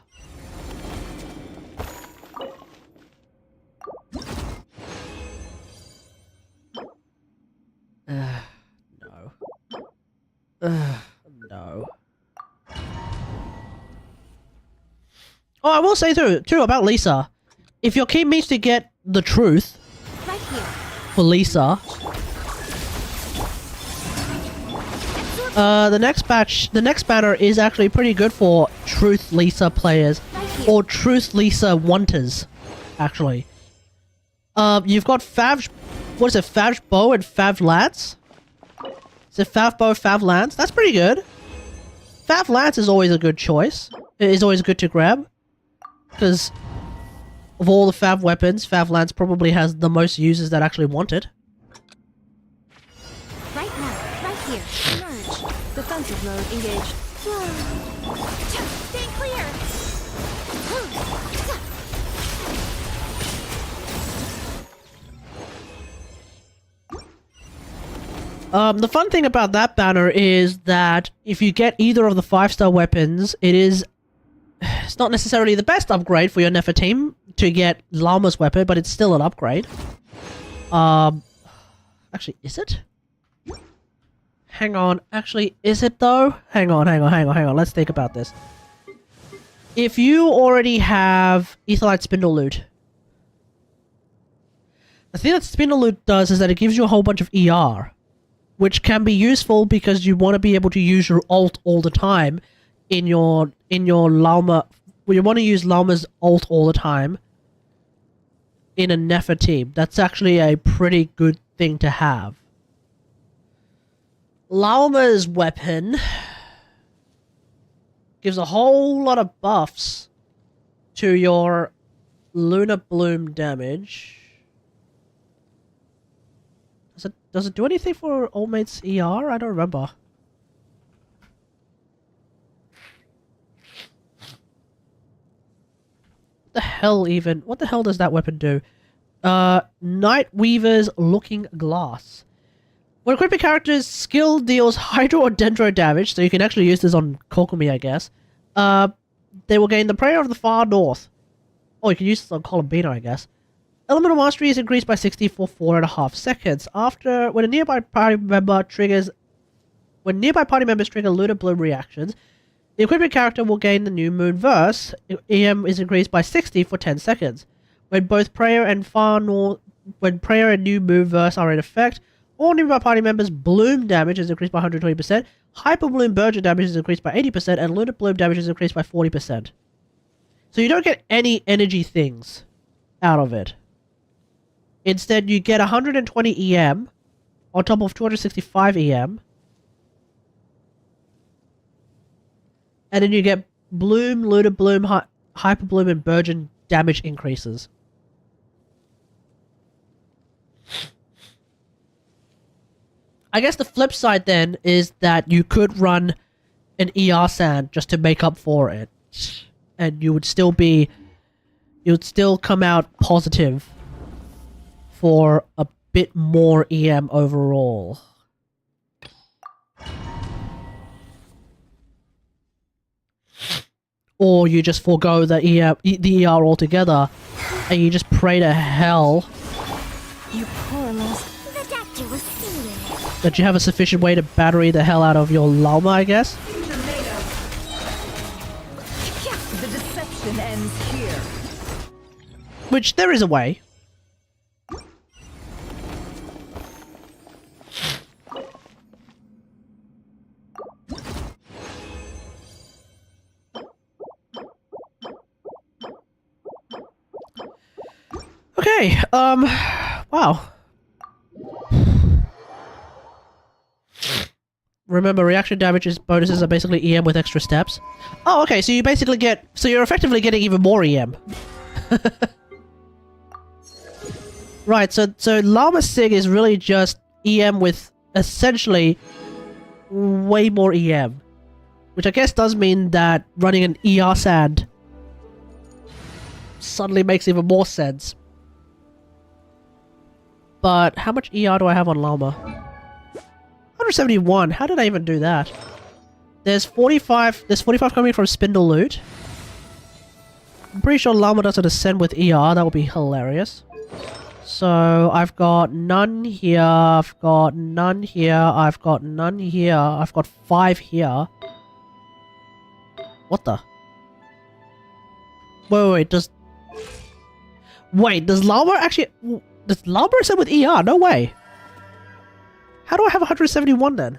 No. No. Oh, I will say too about Lisa. If your key means to get the truth Right here. for Lisa, the next banner is actually pretty good for Truth Lisa players, or Truth Lisa wanters, actually. You've got Fav, what is it, Fav Bow and Fav Lance? Is it Fav Bow, Fav Lance? That's pretty good. Fav Lance is always a good choice. It is always good to grab, because of all the Fav weapons, Fav Lance probably has the most users that actually want it. Right now, right here. Emerge. Defensive mode engaged. Stay clear. The fun thing about that banner is that if you get either of the 5-star weapons, it's not necessarily the best upgrade for your Nefertime to get Llama's weapon, but it's still an upgrade. Actually, is it? Hang on. Actually, is it though? Hang on. Let's think about this. If you already have Etherlight Spindle Loot, the thing that Spindle Loot does is that it gives you a whole bunch of ER, which can be useful because you want to be able to use your ult all the time in your Llama. Well, you want to use Llama's ult all the time in a Nefer team. That's actually a pretty good thing to have. Llama's weapon gives a whole lot of buffs to your Lunar Bloom damage. Does it do anything for Old Mate's ER? I don't remember. What the hell even? What the hell does that weapon do? Night Weaver's Looking Glass. When equipping character's skill deals hydro or dendro damage, so you can actually use this on Kokomi, I guess, they will gain the Prayer of the Far North. Oh, you can use this on Columbina, I guess. Elemental Mastery is increased by 60 for 4.5 seconds. When nearby party members trigger Lunar Bloom reactions, the equipping character will gain the New Moon Verse. EM is increased by 60 for 10 seconds. When both Prayer and New Moon Verse are in effect, all nearby party members' Bloom damage is increased by 120%, Hyper Bloom Burger damage is increased by 80%, and Lunar Bloom damage is increased by 40%. So you don't get any energy things out of it. Instead, you get 120 EM on top of 265 EM. And then you get Bloom, Lunar Bloom, Hyper Bloom, and Burgeon damage increases. I guess the flip side then is that you could run an ER Sand just to make up for it. And you would still come out positive for a bit more EM overall. Or you just forego the ER altogether, and you just pray to hell You poor lost. The doctor was seeing it. that you have a sufficient way to battery the hell out of your Llama, I guess. The deception ends here. Which, there is a way. Okay, wow. Remember, reaction damages bonuses are basically EM with extra steps. Oh, okay, so you basically so you're effectively getting even more EM. Right, so Llama Sig is really just EM with essentially way more EM. Which I guess does mean that running an ER Sand suddenly makes even more sense. But how much ER do I have on Llama? 171. How did I even do that? There's 45 coming from Spindle Loot. I'm pretty sure Llama doesn't ascend with ER. That would be hilarious. So I've got none here. I've got none here. I've got none here. I've got 5 here. What the? Wait, does Llama actually... Does Llama ascend with ER? No way. How do I have 171 then?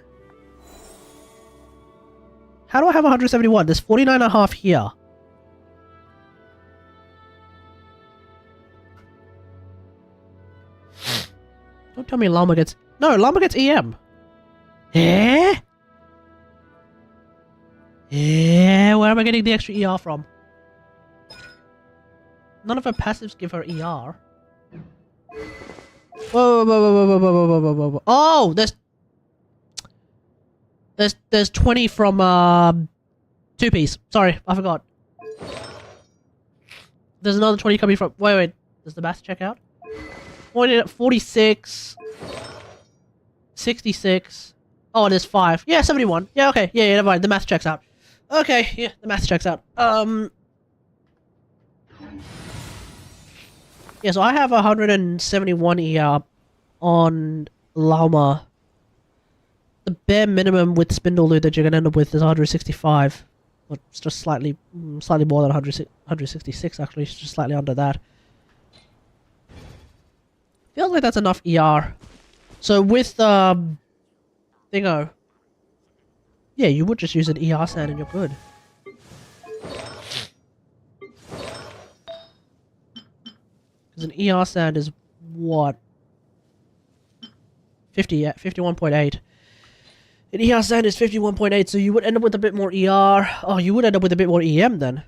How do I have 171? There's 49.5 here. Don't tell me Llama gets... No, Llama gets EM. Eh? Yeah, where am I getting the extra ER from? None of her passives give her ER. Whoa. Oh, there's 20 from 2-piece. Sorry, I forgot. There's another 20 coming from... Wait. Does the math check out? 46... 66... Oh, and there's 5. Yeah, 71. Yeah, okay. Yeah, never mind. The math checks out. Okay, yeah, the math checks out. Yeah, so I have 171 ER on Llama. the bare minimum with spindle loot that you're gonna end up with is 165. Well, it's just slightly more than 166 actually. It's just slightly under that. Feels like that's enough ER. So with thingo, yeah, you would just use an ER sand and you're good. Because an ER sand is what? 51.8. An ER sand is 51.8, so you would end up with a bit more ER. Oh, you would end up with a bit more EM then.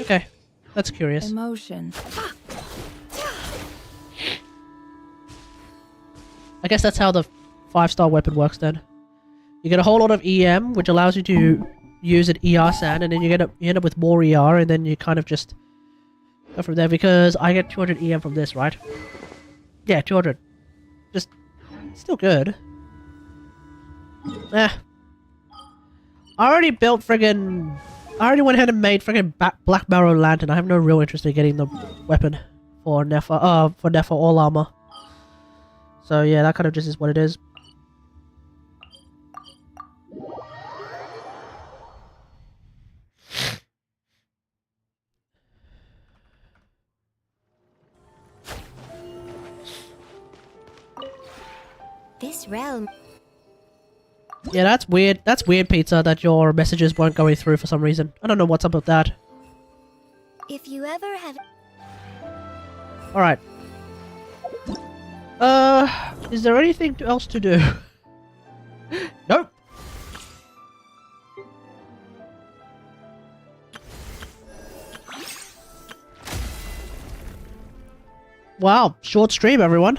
Okay, that's curious. Emotion. I guess that's how the 5-star weapon works then. You get a whole lot of EM, which allows you to use an ER sand, and then you end up with more ER, and then you kind of just go from there, because I get 200 EM from this, right? Yeah, 200. Just, still good. I already built friggin'... I already went ahead and made friggin' Black Barrow Lantern. I have no real interest in getting the weapon for Nefa all armor. So yeah, that kind of just is what it is. This realm. Yeah, that's weird. That's weird, Pizza, that your messages weren't going through for some reason. I don't know what's up with that. If you ever have. Alright. Is there anything else to do? Nope. Wow, short stream, everyone.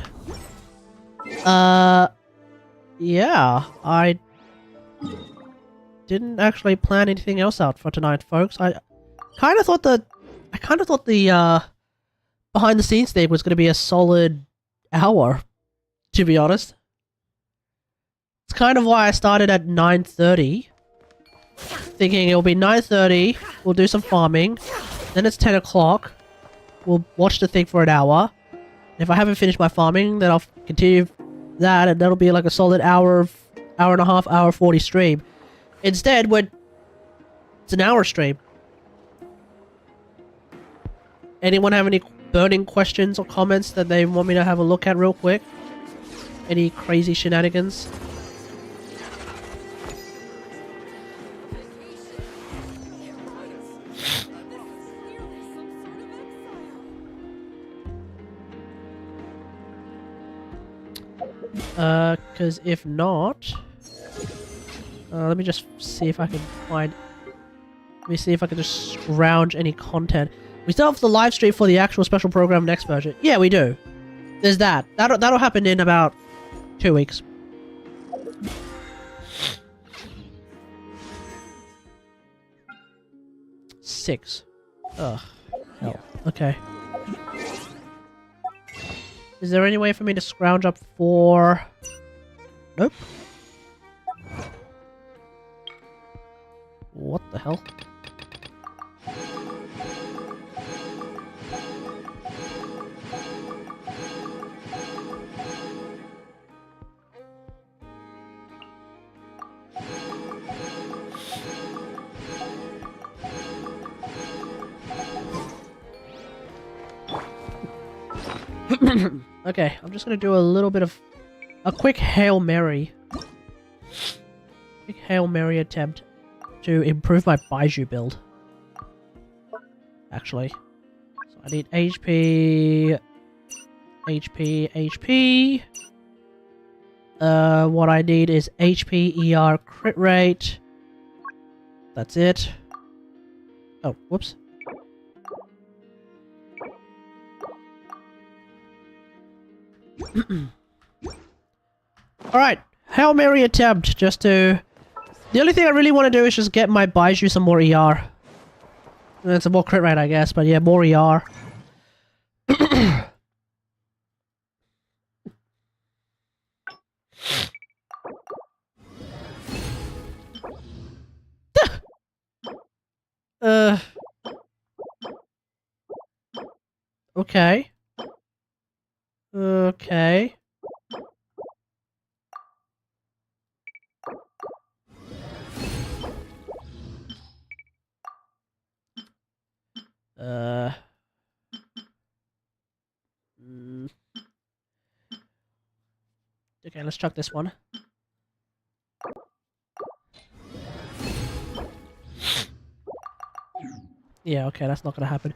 Yeah, I didn't actually plan anything else out for tonight, folks. I kind of thought the behind the scenes thing was going to be a solid hour, to be honest. It's kind of why I started at 9:30, thinking it'll be 9:30, we'll do some farming, then it's 10 o'clock, we'll watch the thing for an hour. If I haven't finished my farming, then I'll continue that, and that'll be like a solid hour and a half, hour 40 stream. Instead, it's an hour stream. Anyone have any burning questions or comments that they want me to have a look at real quick? Any crazy shenanigans? Cause if not... let me just see if I can find... Let me see if I can just scrounge any content. We still have the live stream for the actual special program next version. Yeah, we do. There's that. That'll happen in about 2 weeks. Six. Ugh. Hell. Okay. Is there any way for me to scrounge up for... Nope. What the hell? Okay, I'm just gonna do a little bit of a quick Hail Mary. Quick Hail Mary attempt to improve my Baiju build. Actually. So I need HP, HP. What I need is HP, ER, crit rate. That's it. Oh, whoops. Alright, Hail Mary attempt, just to... The only thing I really want to do is just get my Baiju some more ER. And some more crit rate, I guess, but yeah, more ER. Okay. Okay. Okay, let's chuck this one. Yeah, okay, that's not gonna happen.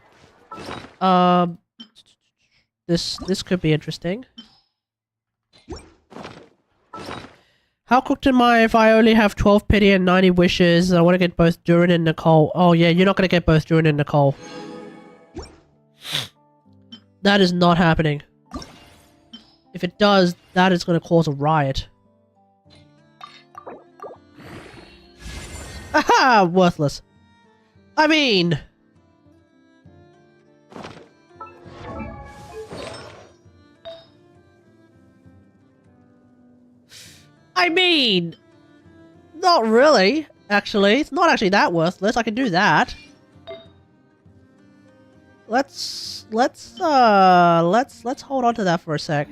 This could be interesting. How cooked am I if I only have 12 pity and 90 wishes? I want to get both Durin and Nicole. Oh yeah, you're not gonna get both Durin and Nicole. That is not happening. If it does, that is gonna cause a riot. Aha! Worthless. I mean... not really, actually. It's not actually that worthless. I can do that. Let's hold on to that for a sec.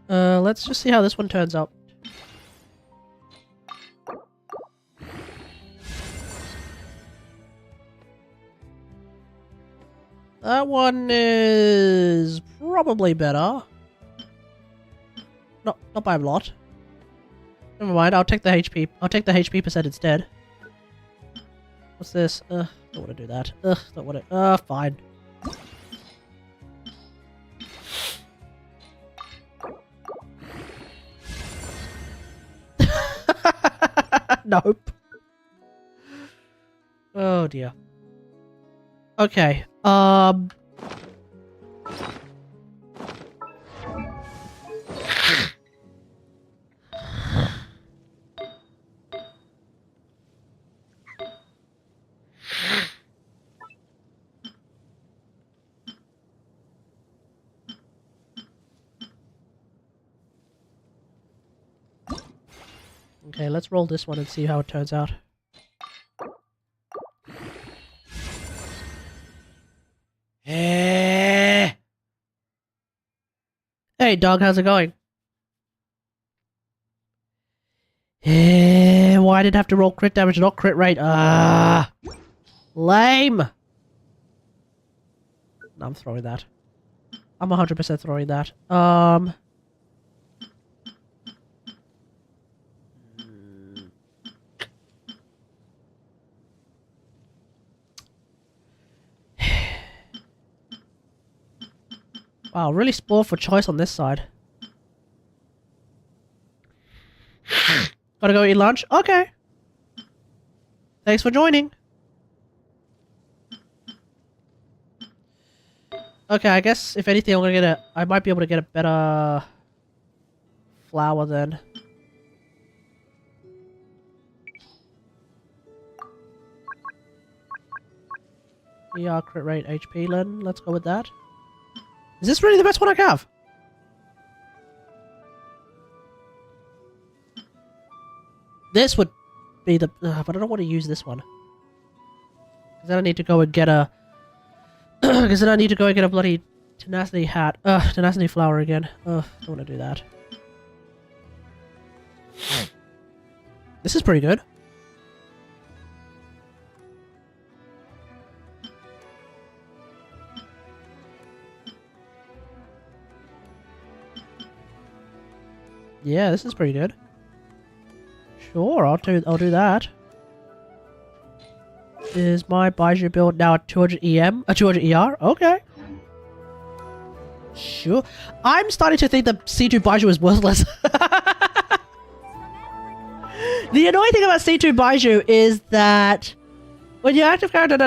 Let's just see how this one turns out. That one is probably better. Not by a lot. Never mind, I'll take the HP. I'll take the HP percent instead. What's this? Don't want to do that. Don't want to. Fine. Nope. Oh dear. Okay. Okay, let's roll this one and see how it turns out. Hey, dog, how's it going? Why did I have to roll crit damage, not crit rate? Lame! No, I'm throwing that. I'm 100% throwing that. Wow, really spoiled for choice on this side. Gotta go eat lunch? Okay. Thanks for joining. Okay, I guess if anything, I might be able to get a better flower then. Yeah, crit rate, HP, then let's go with that. Is this really the best one I can have? This would be the... but I don't want to use this one. Because then I need to go and get a... Because then I need to go and get a bloody tenacity hat. Tenacity flower again. Don't want to do that. This is pretty good. Yeah, this is pretty good. Sure, I'll do that. Is my Baiju build now at 200 EM? 200 ER? Okay. Sure. I'm starting to think that C2 Baiju is worthless. The annoying thing about C2 Baiju is that when you active character,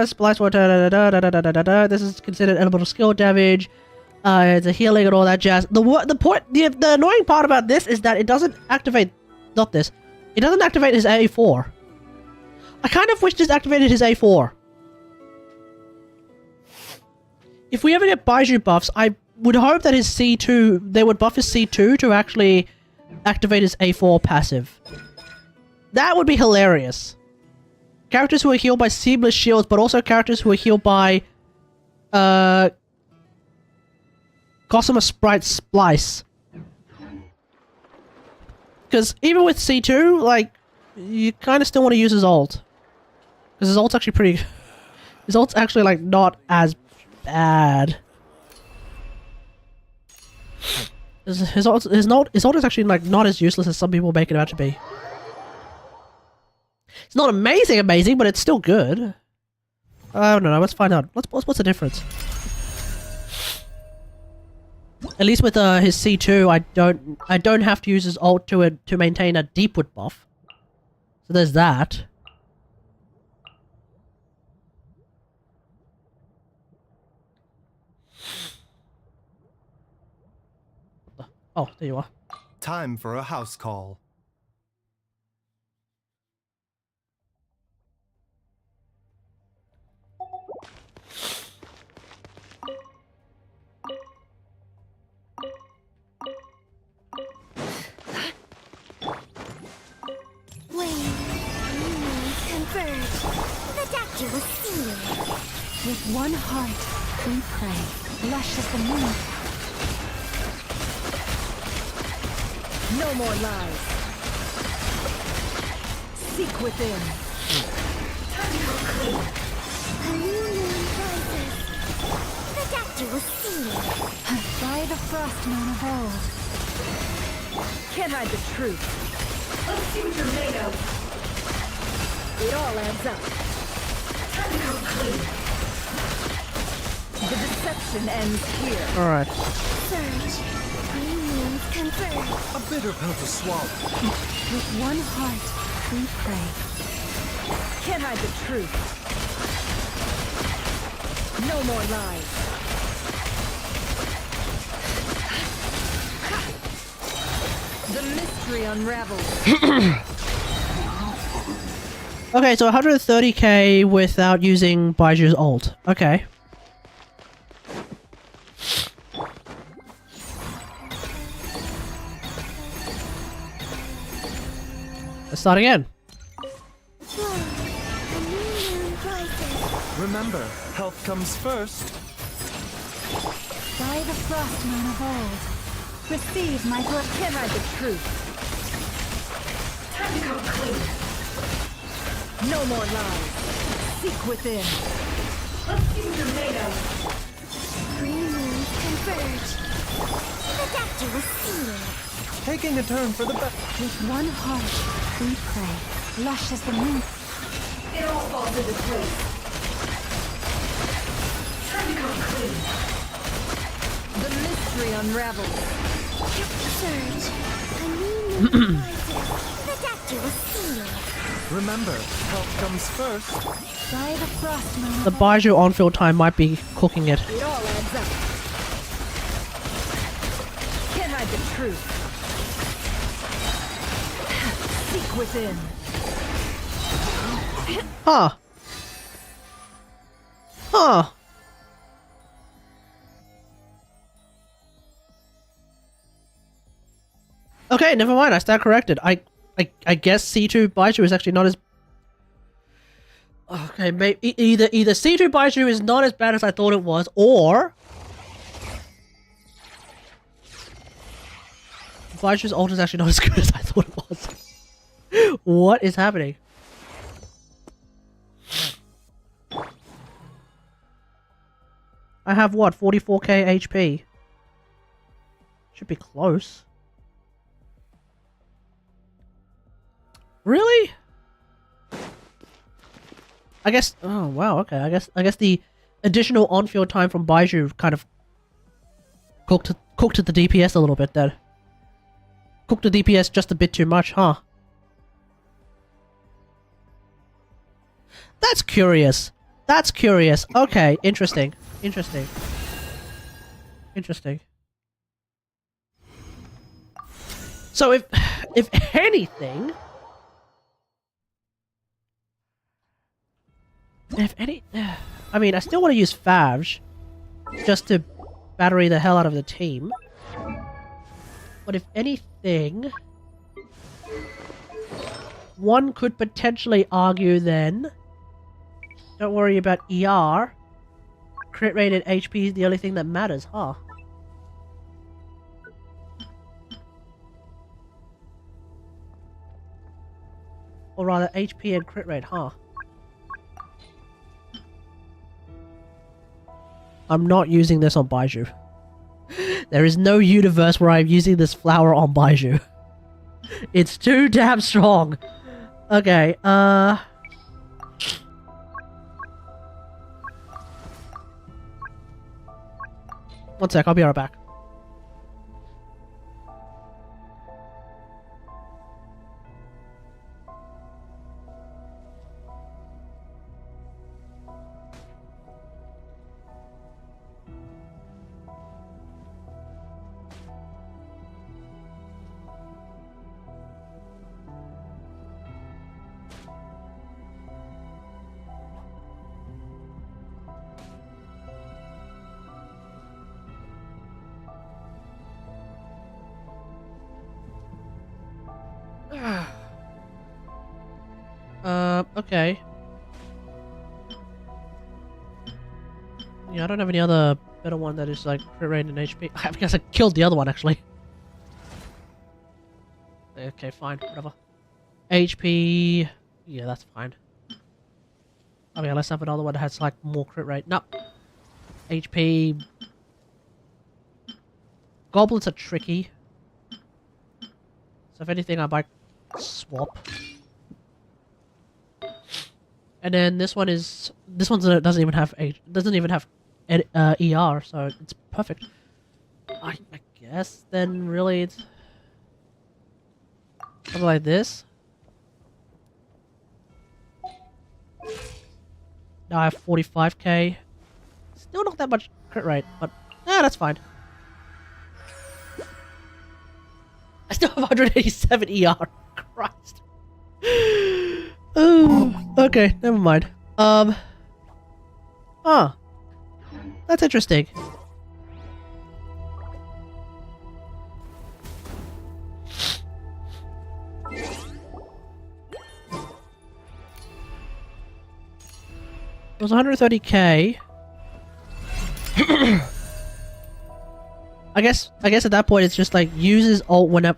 splice water, this is considered elemental skill damage. It's a healing and all that jazz. The annoying part about this is that it doesn't activate, it doesn't activate his A4. I kind of wish this activated his A4. If we ever get Baiju buffs, I would hope that his C2, they would buff his C2 to actually activate his A4 passive. That would be hilarious. Characters who are healed by seamless shields, but also characters who are healed by, Gossamer Sprite Splice. Because even with C2, like, you kind of still want to use his ult. Because his ult's actually pretty... His ult's actually, like, not as bad. His ult is actually, like, not as useless as some people make it out to be. It's not amazing, but it's still good. I don't know, let's find out. What's the difference? At least with his C2, I don't have to use his ult to maintain a deepwood buff. So there's that. Oh, there you are. Time for a house call. The doctor was sealed. With one heart, we pray. Lush as the moon. No more lies. Seek within. A new moon rises. The doctor was sealed. By the frost moon of old. Can't hide the truth. Let's see what you're made of. It all adds up. Time to come clean. The deception ends here. Alright. Surge. New moons converge. A bitter pill to swallow. With one heart, we pray. Can't hide the truth. No more lies. The mystery unravels. Okay, so 130k without using Baiju's ult. Okay. Let's start again. Remember, health comes first. By the frost moon of old, receive my blood. Can't hide the truth. Time to come clean. No more lies. Seek within. Let's see what you're made of. Green moons converge. The doctor was sealed. Taking a turn for the best. With one heart, we pray. Lush as the moon. It all falls into place. Time to come clean. The mystery unravels. Surge. A new moon rises. The doctor was sealed. Remember, health comes first. By the frost moon. The Baiju on-field time might be cooking it. It all adds up. Can't hide the truth. Seek within. Huh. Huh. Okay, never mind. I stand corrected. I guess C2 Baiju is actually not as... Okay, maybe either C2 Baiju is not as bad as I thought it was, or... Baiju's ult is actually not as good as I thought it was. What is happening? I have what? 44k HP. Should be close. Really? I guess. Oh wow. Okay. I guess the additional on-field time from Baiju kind of cooked at the DPS a little bit. Then cooked the DPS just a bit too much, huh? That's curious. That's curious. Okay. Interesting. Interesting. Interesting. So if anything. I mean, I still want to use Favge, just to battery the hell out of the team. But if anything, one could potentially argue then, don't worry about ER, crit rate and HP is the only thing that matters, huh? Or rather, HP and crit rate, huh? I'm not using this on Baiju. There is no universe where I'm using this flower on Baiju. It's too damn strong. Okay, one sec, I'll be right back. Okay. Yeah, I don't have any other better one that is like crit rate and HP. I guess I killed the other one actually. Okay, fine, whatever. HP, yeah, that's fine. Oh yeah, let's have another one that has like more crit rate. No. HP. Goblins are tricky. So if anything, I might swap. And then this one doesn't even have ER, so it's perfect. I guess then really it's something like this. Now I have 45k. Still not that much crit rate, but that's fine. I still have 187 ER. Christ. Oh, okay, never mind. That's interesting. It was 130k. I guess at that point it's just like uses ult whenever.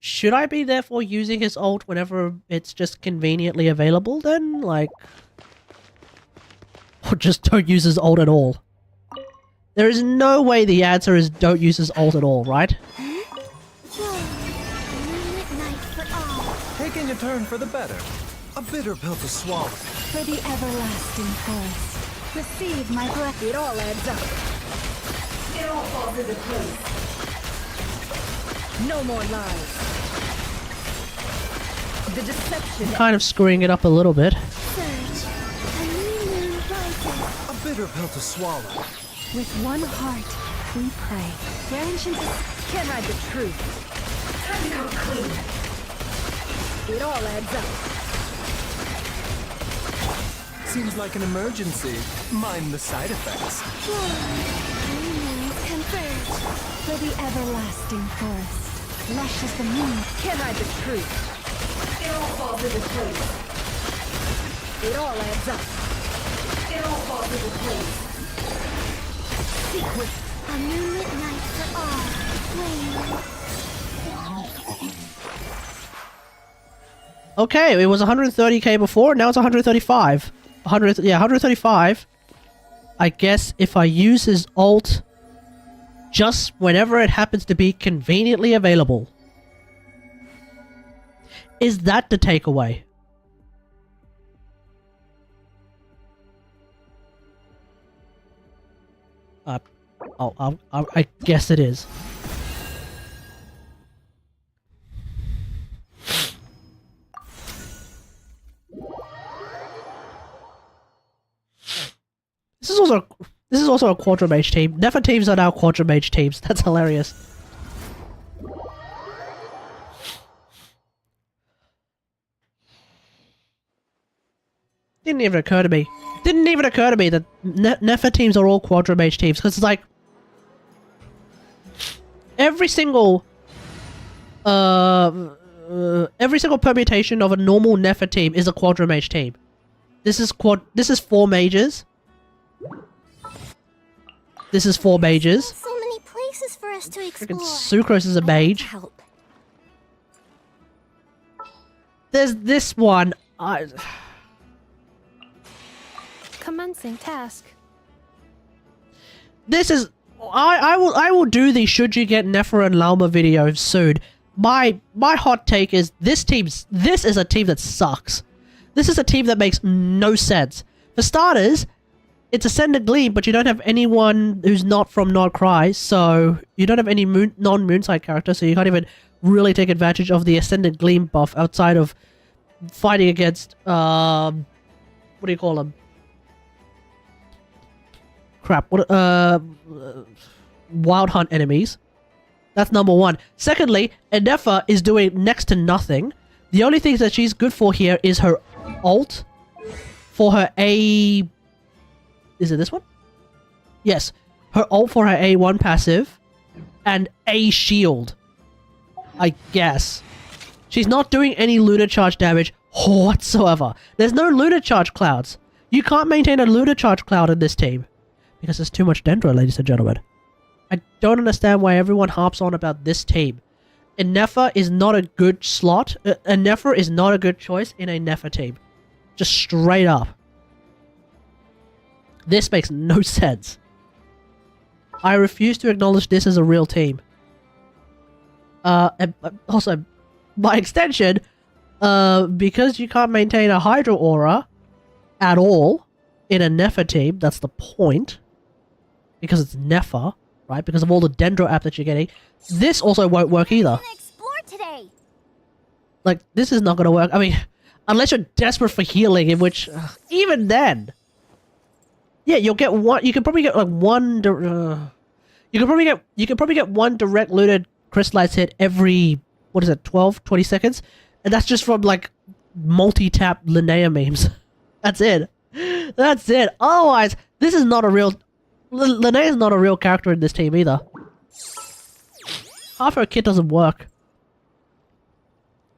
Should I be therefore using his ult whenever it's just conveniently available then? Like, or just don't use his ult at all? There is no way the answer is don't use his ult at all, right? Taking a turn for the better. A bitter pill to swallow. For the everlasting forest. Receive my blessing. It all adds up. It all falls into place. No more lies. The deception. I'm kind of screwing it up a little bit. Surge. A new moon rises. A bitter pill to swallow. With one heart, we pray. Genshin Can't hide the truth. Time to come clean. It all adds up. Seems like an emergency. Mind the side effects. new moons converge. For the everlasting forest. Lush as the moon. Can't hide the truth. It all falls into place. It all adds up. It all falls into place. Secret. A moonlit night for all. Flame. Okay, it was 130k before, now it's 135. 135. I guess if I use his ult just whenever it happens to be conveniently available. Is that the takeaway? I guess it is. This is also a Quadra Mage team. Never teams are now Quadra Mage teams. That's hilarious. Didn't even occur to me. Didn't even occur to me that Nefer teams are all Quadra Mage teams, because it's like every single permutation of a normal Nefer team is a Quadra Mage team. This is 4 mages. This is 4 mages. So many places for us to explore. Freaking Sucrose is a mage. Help. there's this one. Commencing task. This is I will do the should you get Nefer and Lauma video soon. My hot take is this is a team that sucks. This is a team that makes no sense. For starters, it's Ascended Gleam, but you don't have anyone who's not from Nod Cry, so you don't have any non-Moonside characters, so you can't even really take advantage of the Ascended Gleam buff outside of fighting against what do you call them? Crap, what Wild Hunt enemies. That's number one. Secondly, Ennefa is doing next to nothing. The only thing that she's good for here is her ult for her A... Is it this one? Yes. Her ult for her A1 passive and A shield. I guess. She's not doing any Lunar Charge damage whatsoever. There's no Lunar Charge clouds. You can't maintain a Lunar Charge cloud in this team. Because there's too much Dendro, ladies and gentlemen. I don't understand why everyone harps on about this team. Ennefa is not a good slot. Ennefa is not a good choice in a Nefa team. Just straight up. This makes no sense. I refuse to acknowledge this as a real team. And also, by extension, because you can't maintain a Hydro Aura at all in a Nefa team, that's the point. Because it's Nefa, right? Because of all the Dendro app that you're getting. This also won't work either. Explore today. Like, this is not going to work. I mean, unless you're desperate for healing, in which, even then, yeah, you'll get one. You can probably get like one. You can probably get one direct looted crystallized hit every 20 seconds, and that's just from like multi-tap Linnea memes. That's it. That's it. Otherwise, this is not a real. Linnea is not a real character in this team either. Half her kit doesn't work.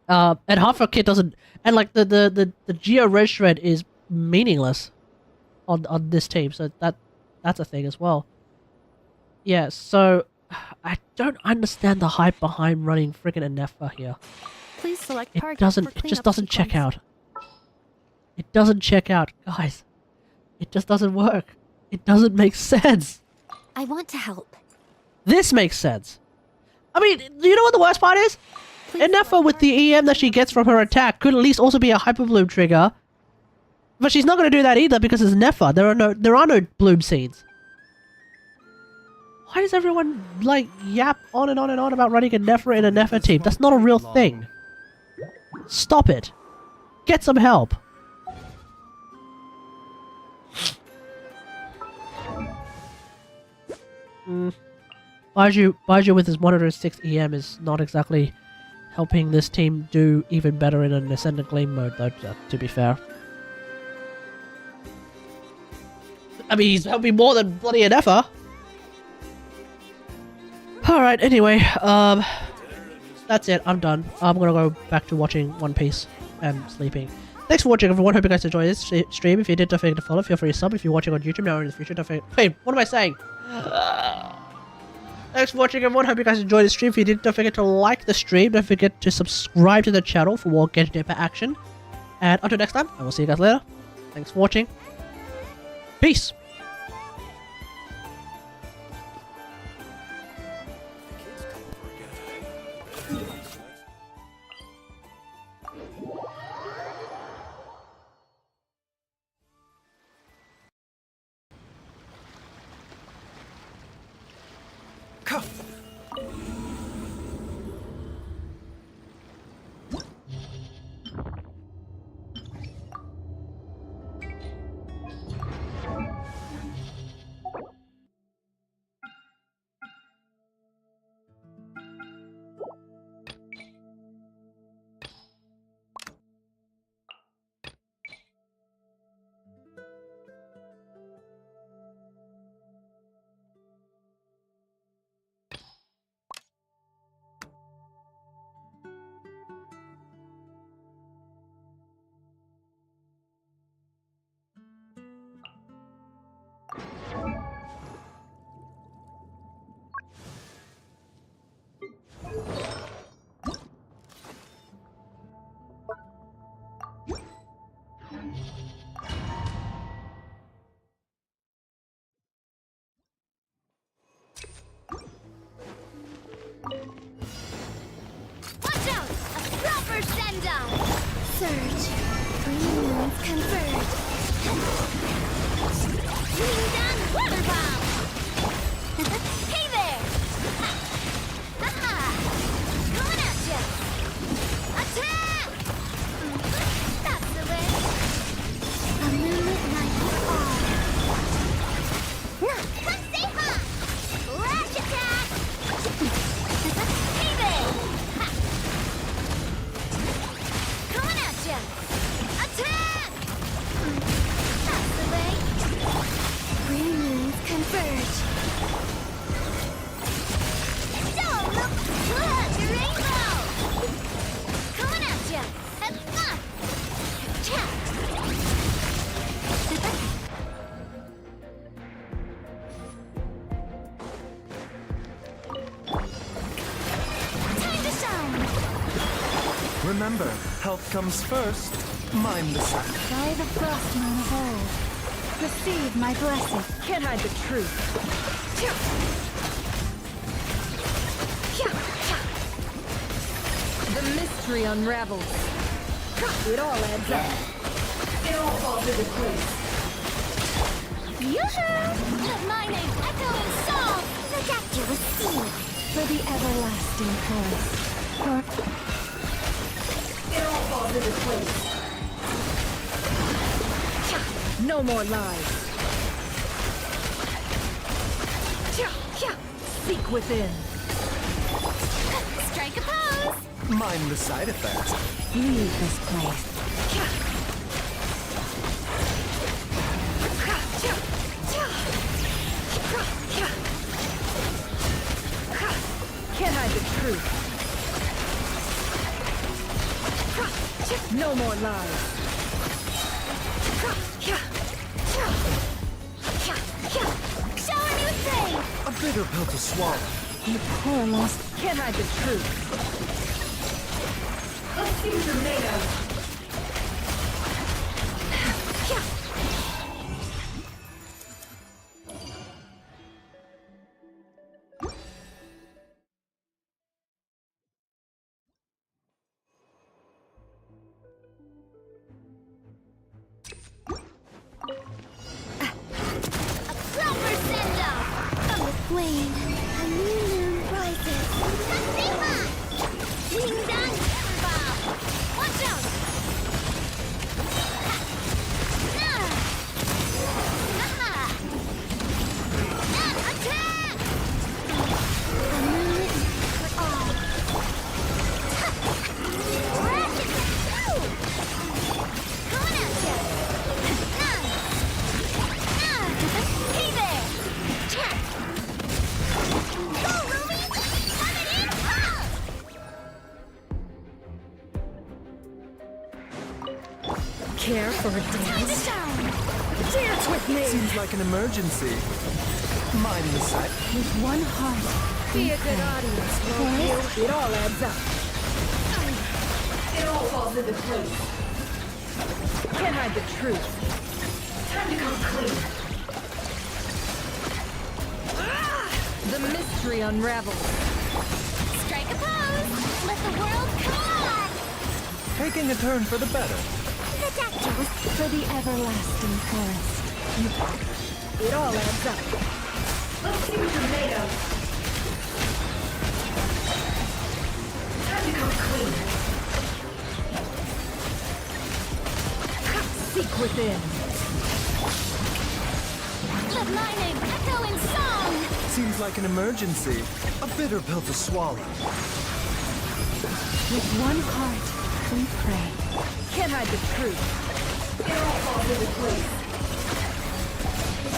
And half her kit doesn't, and like the Geo Red Shred is meaningless on this team, so that's a thing as well. Yeah, so I don't understand the hype behind running friggin' Ennefa here. Please select It target doesn't. for It just cleanup doesn't check sequence. out. It doesn't check out, guys. It just doesn't work. It doesn't make sense. I want to help. This makes sense. I mean, you know what the worst part is? Please Ennefa select with the EM that she gets from her attack could at least also be a Hyper Bloom trigger. But she's not going to do that either because it's Nefa. There are no bloom seeds. Why does everyone like yap on and on and on about running a Nefa in a Nefa team? That's not a real thing. Stop it. Get some help. Baiju with his 106 EM is not exactly helping this team do even better in an Ascendant Gleam mode, though, to be fair. I mean, he's helping more than bloody Ennefa. Alright, anyway, that's it. I'm done. I'm gonna go back to watching One Piece and sleeping. Thanks for watching, everyone. Hope you guys enjoyed this stream. If you did, don't forget to follow. Feel free to sub. If you're watching on YouTube now or in the future, don't forget... Wait, what am I saying? Thanks for watching, everyone. Hope you guys enjoyed the stream. If you did, don't forget to like the stream. Don't forget to subscribe to the channel for more Genshin Impact action. And until next time, I will see you guys later. Thanks for watching. Peace. die. Surge. Three moons converge. Wing down water bomb. Hey there. Ha-ha. Coming at ya. Attack. That's the way. A moonlit night for all. Nah, come say hi. Lash attack. Hey there. Ha. Coming at ya. Attack. That's the way. Three moons converge. Don't look good, rainbow. Coming at ya. Ha-ha. Cha. Time to shine. Remember, health comes first. Mind the sun. By the frost moon of old, receive my blessing. Can't hide the truth. The mystery unravels. It all adds up. It all falls into place. Yoo-hoo! Let my name echo in song. The doctor was seen for the everlasting chorus. It all falls into place. No more lies. Seek within. Strike a pose. Mind the side effects. Leave this place. Can't hide the truth. No more lies. Show a new thing. A bitter pill to swallow. You poor lost. Can't hide the truth. Let's see what you're made of. Proper send-off. From the flame, a new moon rises. Say hi. Wing down river bomb. Watch out. Nah. Aha. Nah, attack. A moonlit for all. Ratchet. Coming at ya. Nah. Hey there! Check! Go, Ruby! Coming in hot! Care for a Time to dance? shine! Dance with me! Seems like an emergency. Mind the side. With one heart. Be a good audience, won't you? It all adds up. It all falls into place. Can't hide the truth. Time to come clean. The mystery unravels. Strike a pose! Let the world collide! Taking a turn for the better. The doctor was for the everlasting forest. It all adds up. Let's see what you're made of. Time to come clean. Seek within. Let my name echo in song! Seems like an emergency. A bitter pill to swallow. With one heart, we pray. Can't hide the truth. It all falls into place.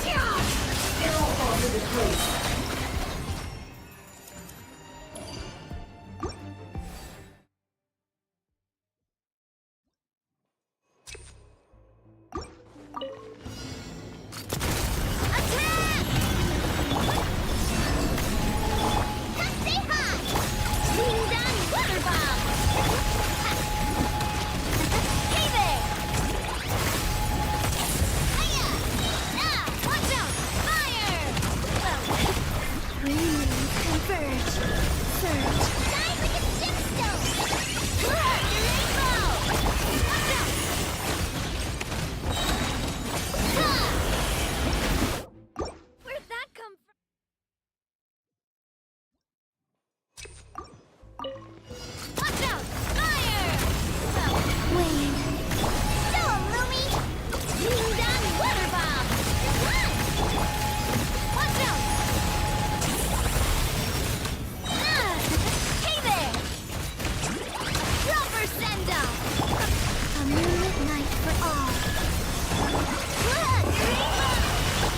It all falls into place. Attack! Say hi! Wing down water bomb! Hey there! Hiya! Now, watch out! Fire! Well,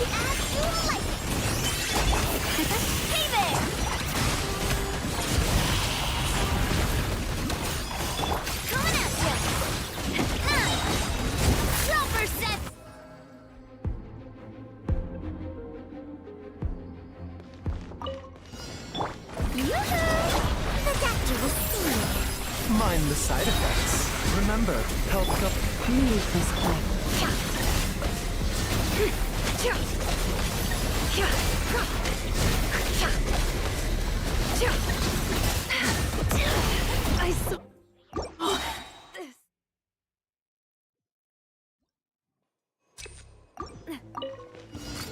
As you like it. Hey there! Coming at ya! Dropper set! Yoo-hoo! The doctor will see you. Mind the side effects. Remember, health cup. Leave this place. I saw this.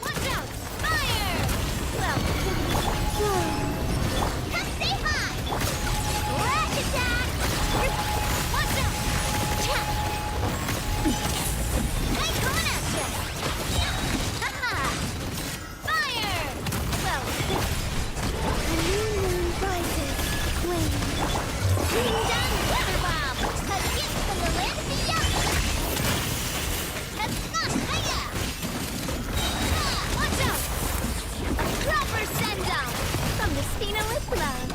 Watch out! Fire! Well, come stay high! Flash attack! Watch out! I'm coming at you! Haha! Fire! Well, a new moon rises. Wait. Bring down Weather Bomb! A gift from the land of the young! Snezhnaya! Watch out! A proper send-down from the Stina with love.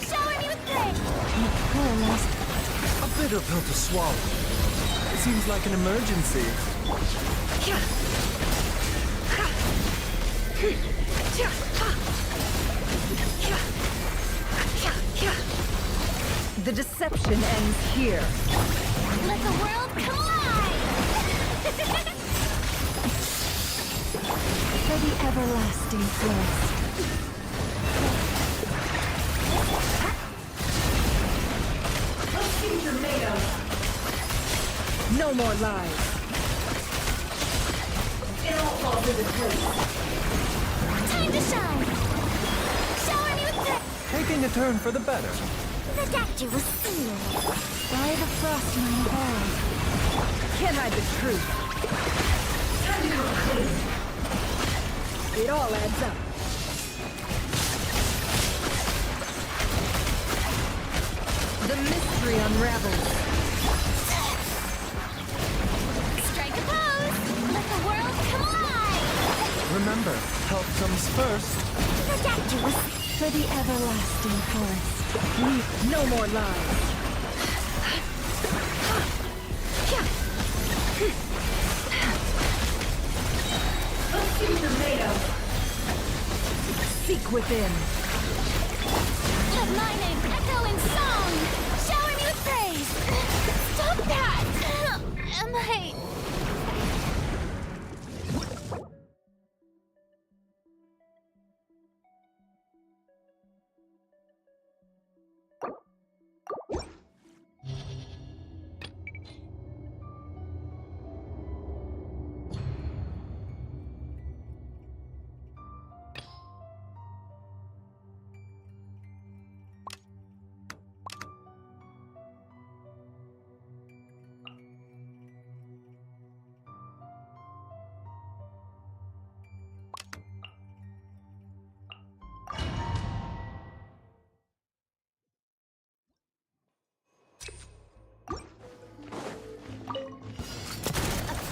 Shower me with praise! A bitter pill to swallow. Seems like an emergency. The deception ends here. Let the world collide! For the everlasting forest. No more lies. It all falls into place. Time to shine! Shower me with praise! Taking a turn for the better. The doctor will see you. By the frost mine of old. Can't hide the truth. Time to come clean. It all adds up. The mystery unravels. Strike a pose! Let the world collide! Remember, health comes first. The doctor will For the everlasting forest. No more lies. Let's see what you're made of. Seek within. Let my name echo in song! Shower me with praise! Stop that! Am I...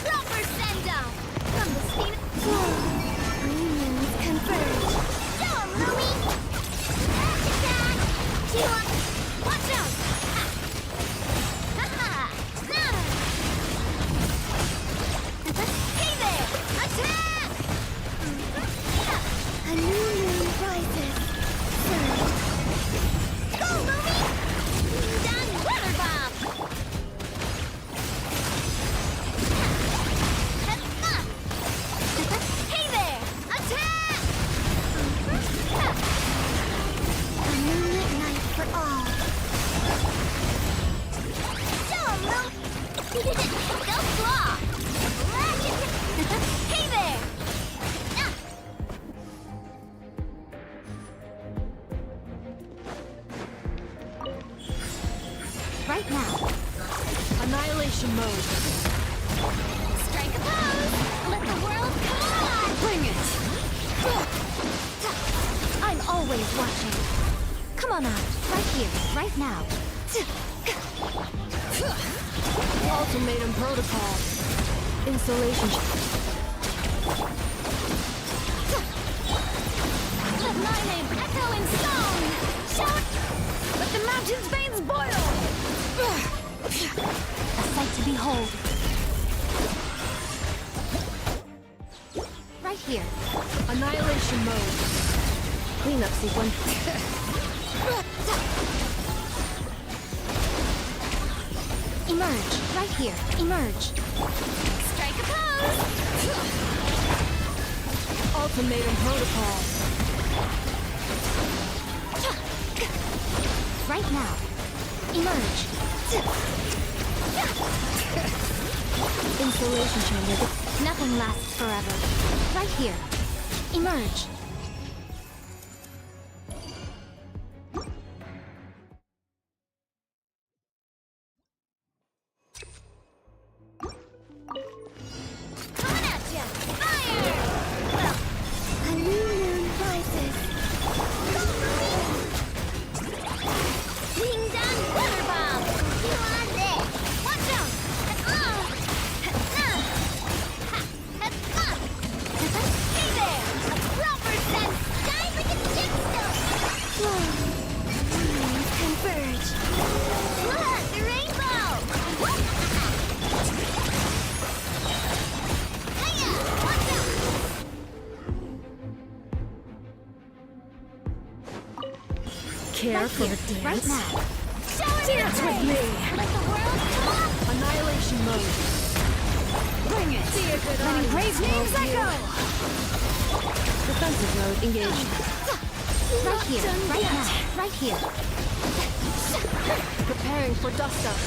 Proper send-down! From the Stina... Reunions converge! Show 'em, Louie! Dash attack! Watch out! Ha-ha! Hey there! Attack! A new moon rises. Surge. Go, Louie! Done Weather Bomb! Hey there! Attack! A moonlit night for all. Show 'em, Lou! Go claw! Hey there! Right now. Annihilation mode. Strike a pose! Let the world collide! Bring it! I'm always watching. Come on out. Right here. Right now. Ultimatum protocol. Installation. Let my name echo in song. Shout. Let the mountain's veins boil. A sight to behold. Right here. Annihilation mode. Cleanup sequence. Emerge. Right here. Emerge. Strike a pose. Ultimatum protocol. Right now. Emerge. Installation chamber. Nothing lasts forever. Right here. Emerge. Coming at ya! Fire! A new moon rises. Ding dong water bomb! You are there! Watch out! Hey there! A proper sense! Dive with the gemstone! Whoa! Moons converge! Look! The rainbow! Hiya! Watch out! Care for the dance. Right now! Shower Dance your with praise. me. Let the world come up! Annihilation mode. Bring it! See a good Letting audience praise names will echo! Defensive mode engaged. Right here, right now, right here. Preparing for dust up.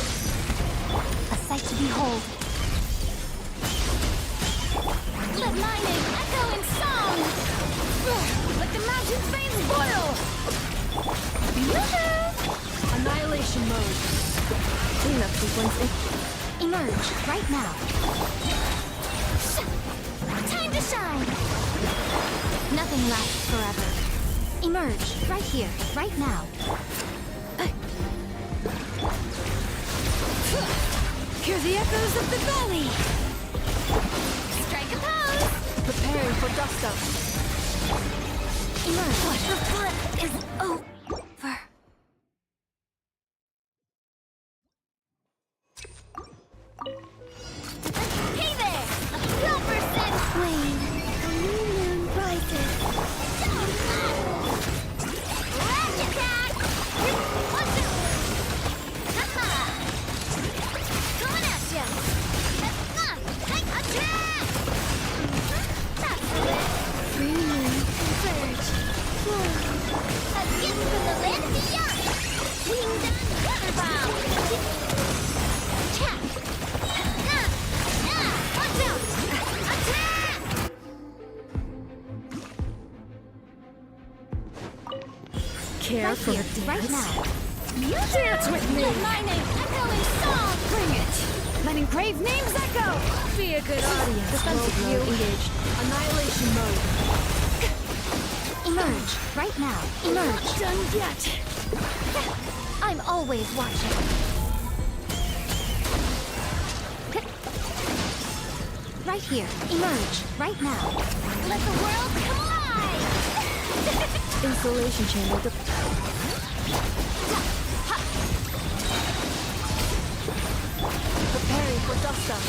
A sight to behold. Let my name echo in song! Let the mountain's veins boil! Yoo-hoo! Annihilation mode. Cleanup sequence. Emerge, right now. Time to shine! Nothing lasts forever. Emerge, right here, right now. Hear the echoes of the valley. Strike a pose! Preparing for dust up. Emerge. The flip is over. Hey there! A proper sense wane. A new moon rises. Rash attack! Watch out! Ha-ha! Coming at ya! Attack! That's it! Green moon converge. Whoa. A gift from the land beyond! Wing down water bomb! Attack! Watch out! Attack! Care Right for here, the dance. right now. Dance with me. Let my name echo in song! Bring it. Letting brave names echo. Be a good audience. Defensive mode engaged. Annihilation mode. Emerge, right now. Emerge. Done yet. I'm always watching. Right here. Emerge, right now. Let the world come alive! Installation chamber. Preparing for dust up.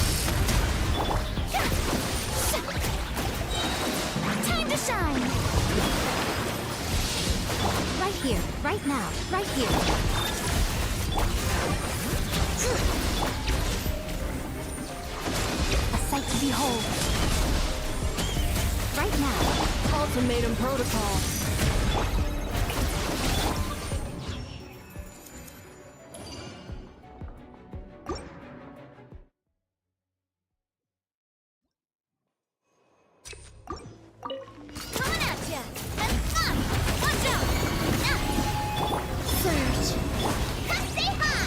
Time to shine! Right here, right now, right here. A sight to behold. Right now. Ultimatum protocol. Coming at ya! Watch out! Surge! Say hi!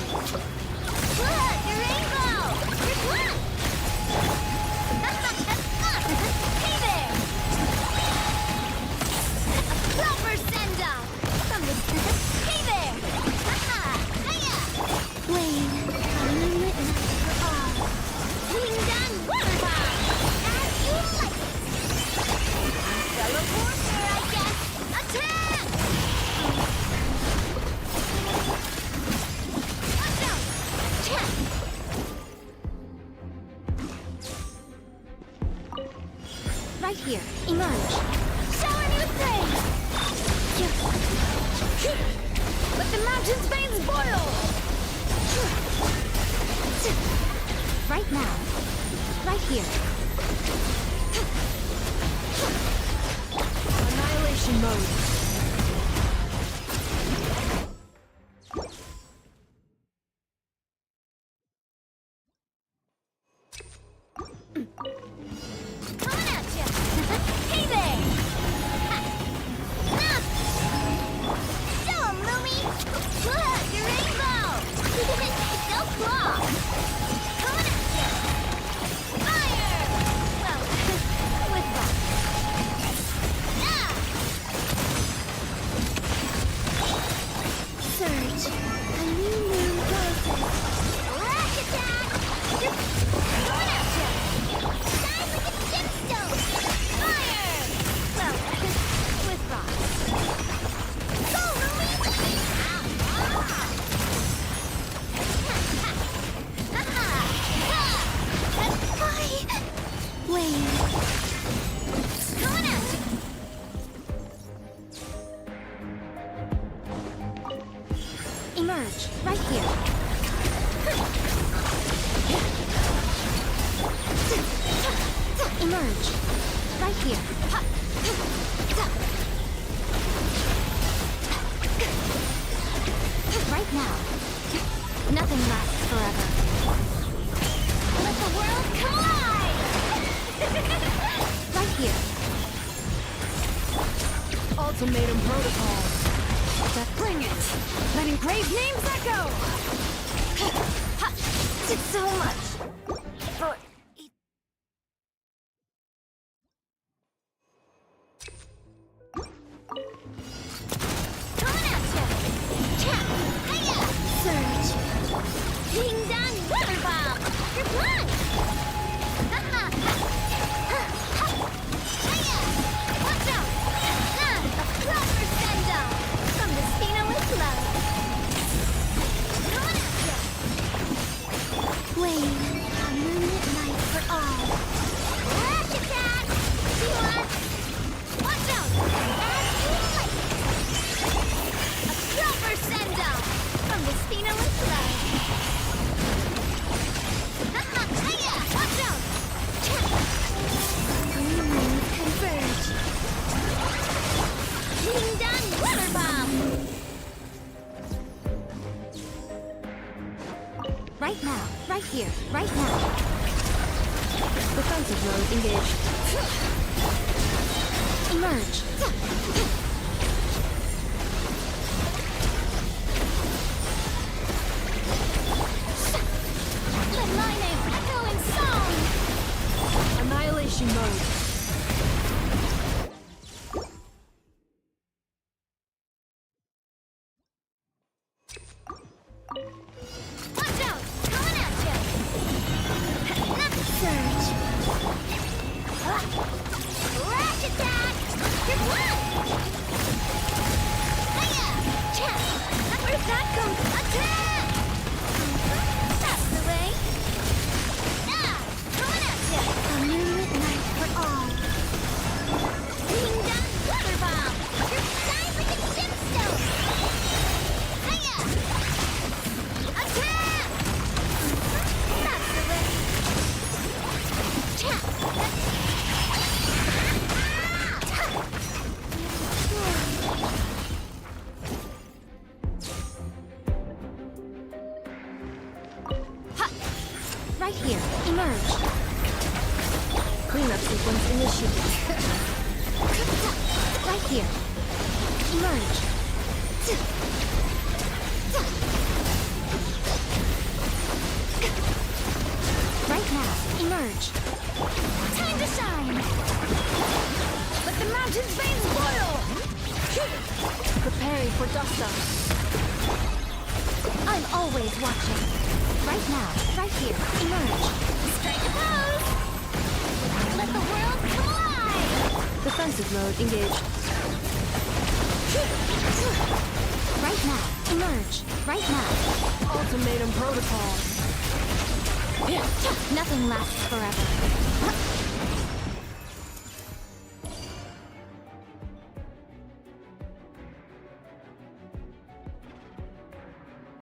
Look, the rainbow! There's one! Hey there! A proper send-up! Annihilation mode. Coming at ya! Hey there! Show 'em, Lumi! Pull out your rainbow! Go claw! Coming at ya! Fire! Well, with rock. Ah! Surge! A new moon rises! Lash attack! Coming at ya! Shine like a gemstone! Fire! Well, with rock. Go, Lumi! Wait. Coming at you. Emerge right here. Emerge right here. Right now. Nothing lasts forever. Let the world collide! Right here. Ultimatum protocol. Bring it. Let engraved names echo. Did so much for it. Coming at ya! Chap! Hiya! Surge! Ding dong water bomb! You're blind! Hiya! Watch out! None! A proper send-off! From the Spino with love! Coming at ya! Wave, a moonlit light for all. Lash attack! See what? Watch out! As you like! A proper send-off! From the Spino with love! Hiya! Watch out! Green moons converge! Ding dong water bomb! Right now, right here, right now. Defensive mode engaged. Emerge. Let my name echo in song. Annihilation mode. Watch out! Coming at ya! Surge! Lash attack! You're blind! Hiya! Chap! Where'd that come from? Attack! That's the way! Ah! Coming at ya! A moonlit night for all! Ding dong water bomb! You're shine like a gemstone! Hiya! Attack! That's the way! Chap! Right here, emerge. Cleanup sequence initiated. Right here, emerge. Right now, emerge. Time to shine. Let the mountain's veins boil! Preparing for dust-up. I'm always watching. Right now, right here, emerge. Strike a pose. Let the world collide. Defensive mode engaged. Right now, emerge. Right now. Ultimatum protocol. Nothing lasts forever.